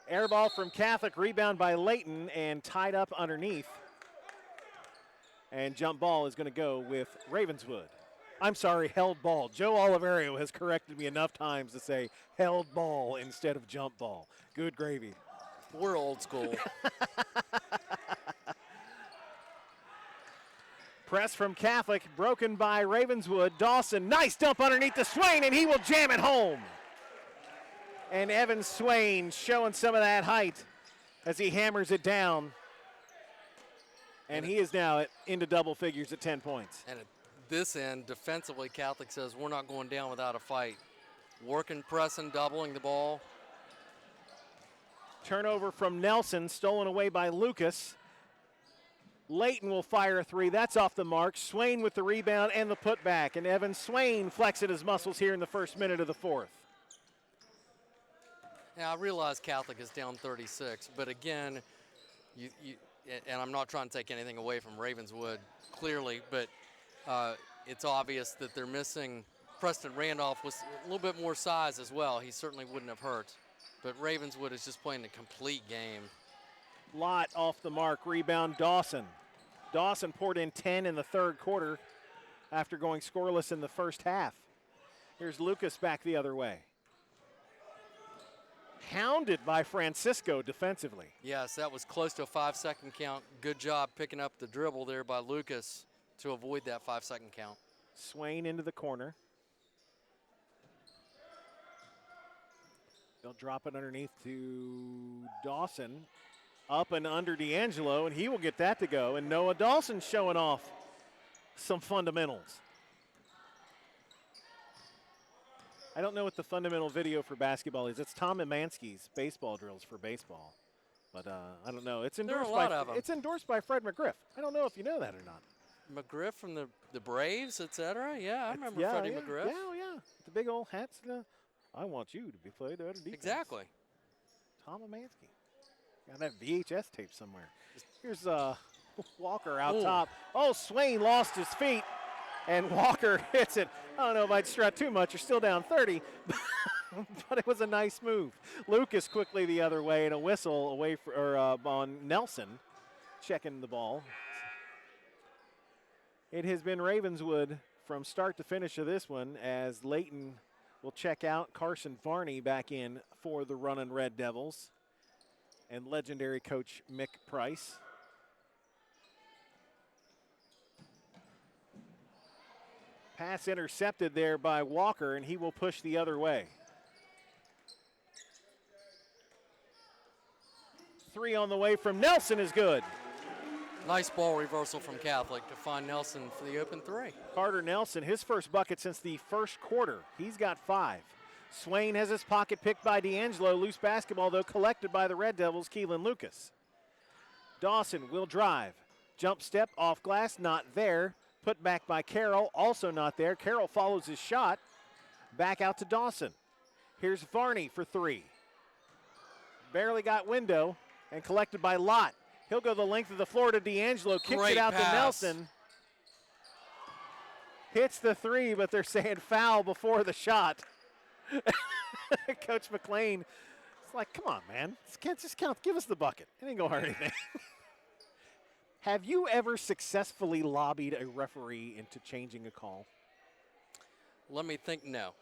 Air ball from Catholic, rebound by Layton, and tied up underneath. And jump ball is going to go with Ravenswood. I'm sorry, held ball. Joe Oliverio has corrected me enough times to say held ball instead of jump ball. Good gravy. We're old school. Press from Catholic, broken by Ravenswood. Dawson, nice dump underneath the Swain, and he will jam it home. And Evan Swain showing some of that height as he hammers it down. And he is now into double figures at 10 points. And at this end, defensively, Catholic says we're not going down without a fight. Working, pressing, doubling the ball. Turnover from Nelson, stolen away by Lucas. Layton will fire a three. That's off the mark. Swain with the rebound and the putback. And Evan Swain flexing his muscles here in the first minute of the fourth. Now, I realize Catholic is down 36, but again, and I'm not trying to take anything away from Ravenswood, clearly, but it's obvious that they're missing Preston Randolph with a little bit more size as well. He certainly wouldn't have hurt. But Ravenswood is just playing a complete game. Lott off the mark, rebound Dawson. Dawson poured in 10 in the third quarter after going scoreless in the first half. Here's Lucas back the other way. Hounded by Francisco defensively. Yes, that was close to a 5-second count. Good job picking up the dribble there by Lucas to avoid that 5-second count. Swain into the corner. They'll drop it underneath to Dawson. Up and under D'Angelo, and he will get that to go. And Noah Dawson showing off some fundamentals. I don't know what the fundamental video for basketball is. It's Tom Emanski's baseball drills for baseball. But I don't know. It's endorsed it's endorsed by Fred McGriff. I don't know if you know that or not. McGriff from the Braves, etc. Yeah, I remember Freddie McGriff. Yeah. The big old hats. I want you to be played out of defense. Exactly. Tom Emanski. Got that VHS tape somewhere. Here's Walker out top. Oh, Swain lost his feet, and Walker hits it. I don't know if I'd strut too much. You're still down 30, but it was a nice move. Lucas quickly the other way, and a whistle away on Nelson, checking the ball. It has been Ravenswood from start to finish of this one, as Layton will check out. Carson Varney back in for the Runnin' Red Devils. And legendary coach Mick Price. Pass intercepted there by Walker, and he will push the other way. 3 on the way from Nelson is good. Nice ball reversal from Catholic to find Nelson for the open 3. Carter Nelson, his first bucket since the first quarter. He's got 5. Swain has his pocket picked by D'Angelo. Loose basketball, though, collected by the Red Devils, Keelan Lucas. Dawson will drive. Jump step off glass, not there. Put back by Carroll, also not there. Carroll follows his shot. Back out to Dawson. Here's Varney for 3. Barely got window, and collected by Lott. He'll go the length of the floor to D'Angelo. Kicks Great it out pass to Nelson. Hits the 3, but they're saying foul before the shot. Coach McLean, it's like, come on, man. Just count. Give us the bucket. It ain't going to hurt anything. Have you ever successfully lobbied a referee into changing a call? Let me think, no.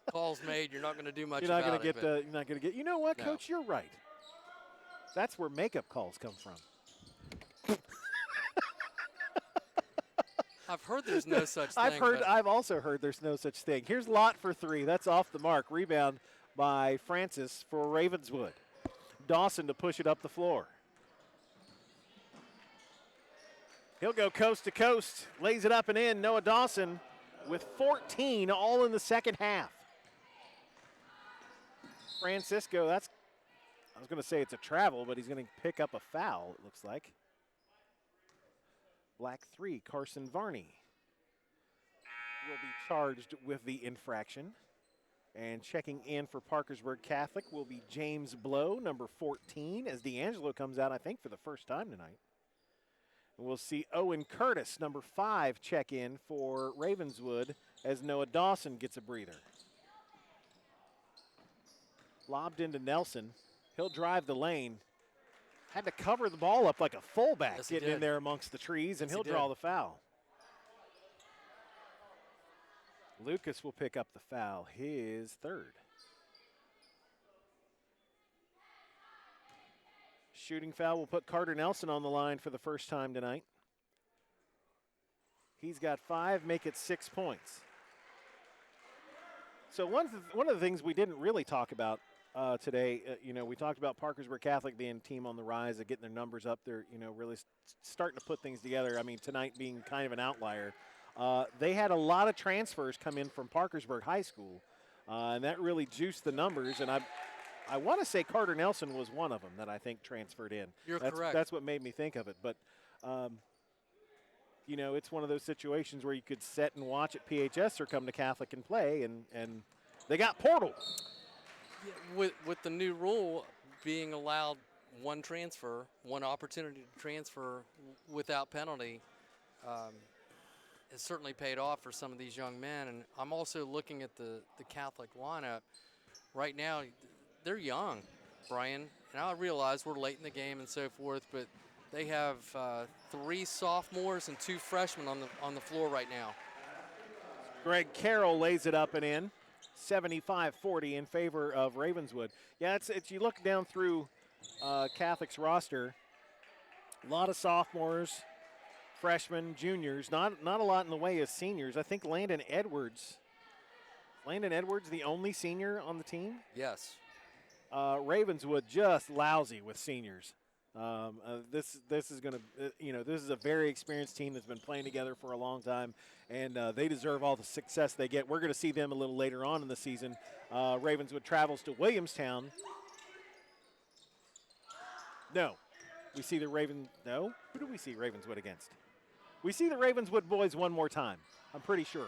Call's made. You're not going to do much about it. You're not going to get. You know what, No. Coach? You're right. That's where makeup calls come from. I've heard there's no such thing. I've also heard there's no such thing. Here's Lott for 3. That's off the mark. Rebound by Francis for Ravenswood. Dawson to push it up the floor. He'll go coast to coast. Lays it up and in. Noah Dawson with 14 all in the second half. Francisco, I was going to say it's a travel, but he's going to pick up a foul, it looks like. Black 3, Carson Varney will be charged with the infraction. And checking in for Parkersburg Catholic will be James Blow, number 14, as D'Angelo comes out, I think, for the first time tonight. And we'll see Owen Curtis, number 5, check in for Ravenswood as Noah Dawson gets a breather. Lobbed into Nelson. He'll drive the lane. Had to cover the ball up like a fullback, yes, getting in there amongst the trees, and he'll draw the foul. Lucas will pick up the foul, his 3rd. Shooting foul will put Carter Nelson on the line for the first time tonight. He's got 5, make it 6 points. So one of the things we didn't really talk about today, we talked about Parkersburg Catholic being a team on the rise and getting their numbers up. They're, really starting to put things together. I mean, tonight being kind of an outlier. They had a lot of transfers come in from Parkersburg High School, and that really juiced the numbers. And I want to say Carter Nelson was one of them that I think transferred in. You're correct. That's what made me think of it. But, it's one of those situations where you could sit and watch at PHS or come to Catholic and play, and they got portal. Yeah, with the new rule being allowed one opportunity to transfer without penalty, it's certainly paid off for some of these young men. And I'm also looking at the Catholic lineup. Right now, they're young, Brian. And I realize we're late in the game and so forth, but they have 3 sophomores and 2 freshmen on the floor right now. Greg Carroll lays it up and in. 75-40 in favor of Ravenswood. Yeah, it's you look down through Catholic's roster, a lot of sophomores, freshmen, juniors, not a lot in the way of seniors. I think Landon Edwards, the only senior on the team? Yes. Ravenswood just lousy with seniors. This is going to, this is a very experienced team that's been playing together for a long time, and they deserve all the success they get. We're going to see them a little later on in the season. Ravenswood travels to Williamstown. No, we see the no? Who do we see Ravenswood against? We see the Ravenswood boys one more time, I'm pretty sure.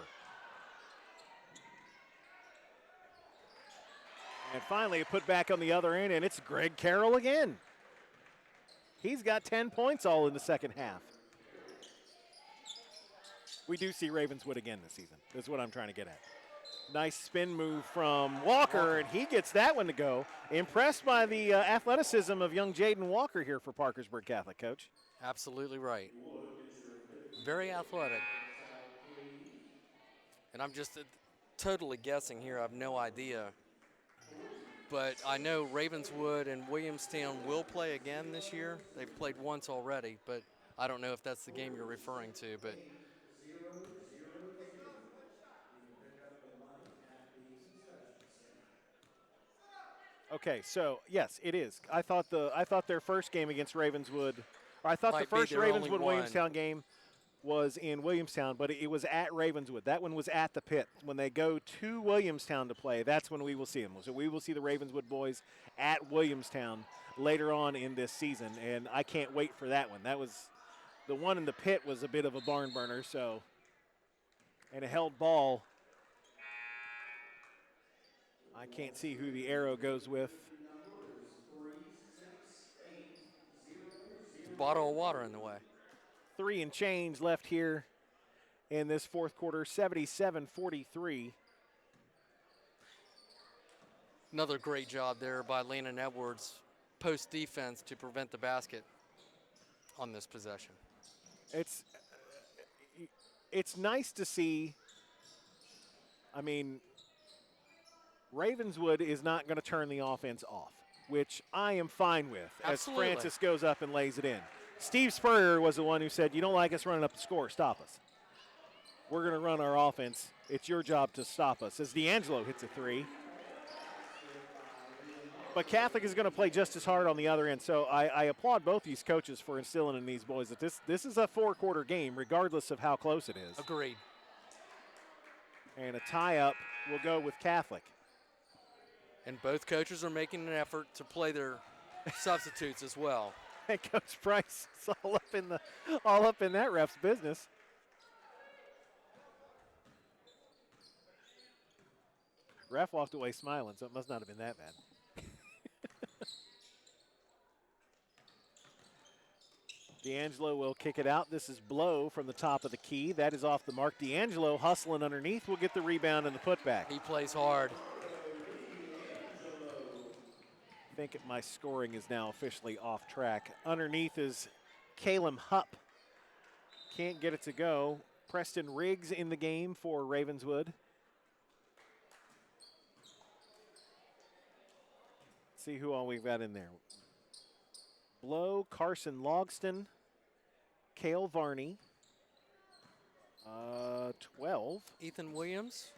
And finally, it put back on the other end, and it's Greg Carroll again. He's got 10 points all in the second half. We do see Ravenswood again this season. That's what I'm trying to get at. Nice spin move from Walker, and he gets that one to go. Impressed by the athleticism of young Jaden Walker here for Parkersburg Catholic, Coach. Absolutely right. Very athletic. And I'm just totally guessing here. I have no idea. But I know Ravenswood and Williamstown will play again this year. They've played once already, but I don't know if that's the game you're referring to. But okay, so yes, it is. I thought their first game against Ravenswood, or I thought the Might be first their Ravenswood only Williamstown game was in Williamstown, but it was at Ravenswood. That one was at the pit. When they go to Williamstown to play, that's when we will see them. So we will see the Ravenswood boys at Williamstown later on in this season, and I can't wait for that one. That was the one in the pit was a bit of a barn burner, so, and a held ball. I can't see who the arrow goes with. Bottle of water in the way. 3 and change left here in this fourth quarter, 77-43. Another great job there by Landon Edwards, post defense to prevent the basket on this possession. It's nice to see. I mean, Ravenswood is not going to turn the offense off, which I am fine with. Absolutely. As Francis goes up and lays it in. Steve Spurrier was the one who said, you don't like us running up the score, stop us. We're going to run our offense. It's your job to stop us. As D'Angelo hits a 3. But Catholic is going to play just as hard on the other end. So I applaud both these coaches for instilling in these boys that this is a 4-quarter game, regardless of how close it is. Agreed. And a tie-up will go with Catholic. And both coaches are making an effort to play their substitutes as well. And Coach Price is all up in that ref's business. Ref walked away smiling, so it must not have been that bad. D'Angelo will kick it out. This is Blow from the top of the key. That is off the mark. D'Angelo hustling underneath will get the rebound and the putback. He plays hard. I think my scoring is now officially off track. Underneath is Caleb Hupp. Can't get it to go. Preston Riggs in the game for Ravenswood. See who all we've got in there. Blow, Carson Logston, Cale Varney. 12. Ethan Williams.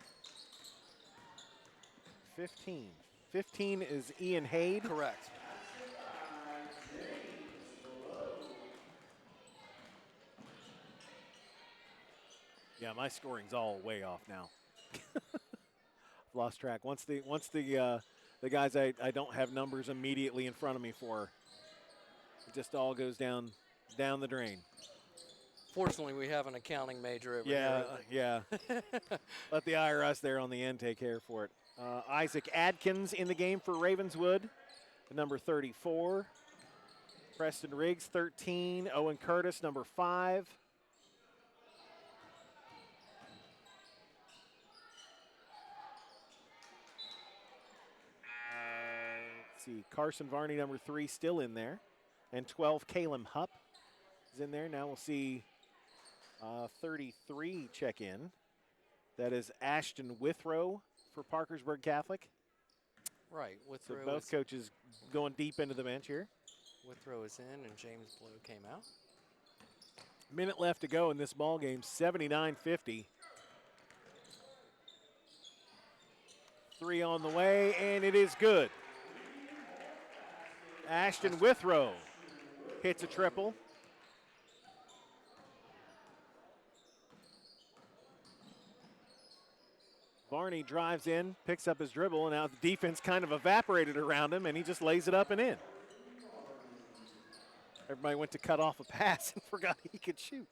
15. 15 is Ian Haid. Correct. Yeah, my scoring's all way off now. Lost track. Once the guys I don't have numbers immediately in front of me for, it just all goes down the drain. Fortunately, we have an accounting major over here. Yeah. Let the IRS there on the end take care for it. Isaac Adkins in the game for Ravenswood, number 34. Preston Riggs, 13. Owen Curtis, number 5. Let's see, Carson Varney, number 3, still in there. And 12, Caleb Hupp is in there. Now we'll see 33 check in. That is Ashton Withrow for Parkersburg Catholic. Right. So both coaches going deep into the bench here. Withrow is in, and James Blow came out. Minute left to go in this ball game, 79-50. 3 on the way, and it is good. Ashton Withrow hits a triple. Varney drives in, picks up his dribble, and now the defense kind of evaporated around him, and he just lays it up and in. Everybody went to cut off a pass and forgot he could shoot.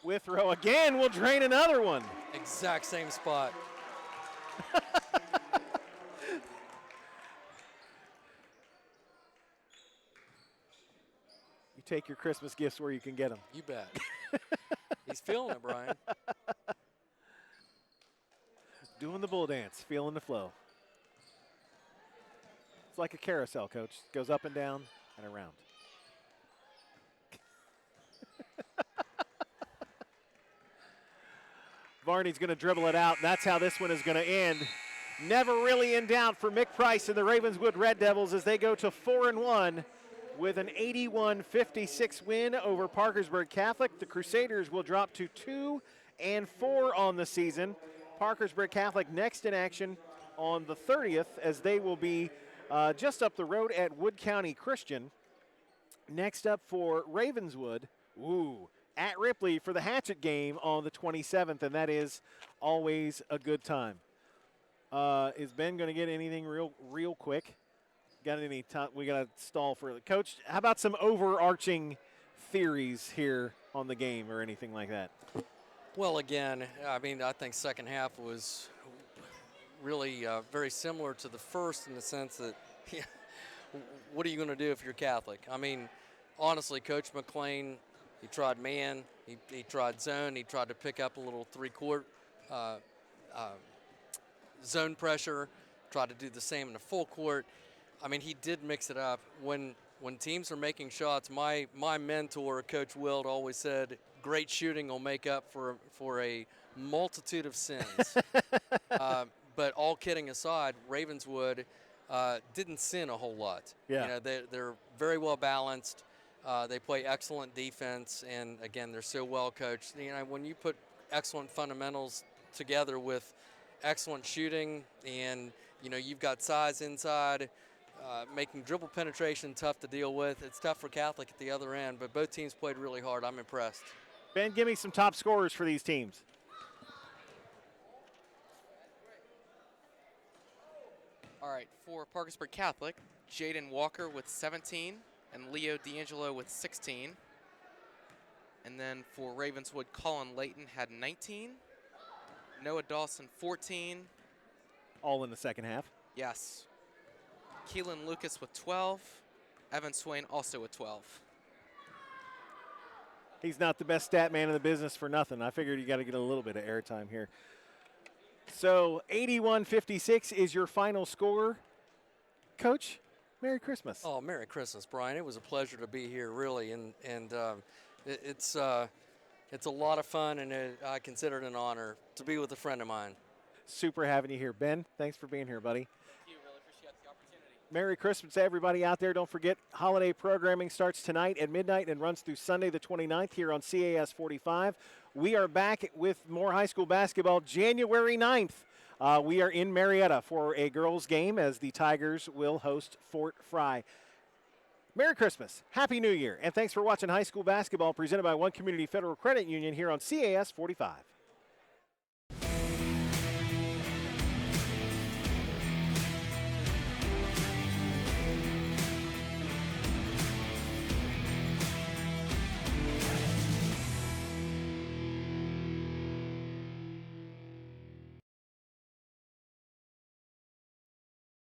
Withrow again will drain another one. Exact same spot. You take your Christmas gifts where you can get them. You bet. He's feeling it, Brian. Doing the bull dance, feeling the flow. It's like a carousel, coach. Goes up and down and around. Varney's going to dribble it out, and that's how this one is going to end. Never really in doubt for Mick Price and the Ravenswood Red Devils as they go to 4-1 with an 81-56 win over Parkersburg Catholic. The Crusaders will drop to 2-4 on the season. Parkersburg Catholic next in action on the 30th as they will be just up the road at Wood County Christian. Next up for Ravenswood, at Ripley for the Hatchet game on the 27th, and that is always a good time. Is Ben going to get anything real quick? Got any time? We got to stall for the coach. How about some overarching theories here on the game or anything like that? Well, again, I mean, I think second half was really very similar to the first in the sense that, what are you going to do if you're Catholic? I mean, honestly, Coach McLean, he tried man, he tried zone, he tried to pick up a little three-court zone pressure, tried to do the same in the full court. I mean, he did mix it up. When teams are making shots, my mentor, Coach Wild, always said, great shooting will make up for a multitude of sins. But all kidding aside, Ravenswood didn't sin a whole lot. Yeah. You know, they're very well balanced. They play excellent defense, and again, they're so well coached. You know, when you put excellent fundamentals together with excellent shooting, and you know you've got size inside, making dribble penetration tough to deal with. It's tough for Catholic at the other end, but both teams played really hard. I'm impressed. Ben, give me some top scorers for these teams. All right, for Parkersburg Catholic, Jaden Walker with 17 and Leo D'Angelo with 16. And then for Ravenswood, Colin Layton had 19. Noah Dawson, 14. All in the second half. Yes. Keelan Lucas with 12. Evan Swain also with 12. He's not the best stat man in the business for nothing. I figured you got to get a little bit of airtime here. So 81-56 is your final score. Coach, Merry Christmas. Oh, Merry Christmas, Brian. It was a pleasure to be here, really, and it's a lot of fun, and I consider it an honor to be with a friend of mine. Super having you here. Ben, thanks for being here, buddy. Thank you. Really appreciate the opportunity. Merry Christmas to everybody out there. Don't forget, holiday programming starts tonight at midnight and runs through Sunday the 29th here on CAS 45. We are back with more high school basketball January 9th. We are in Marietta for a girls' game as the Tigers will host Fort Fry. Merry Christmas, Happy New Year, and thanks for watching high school basketball presented by One Community Federal Credit Union here on CAS 45.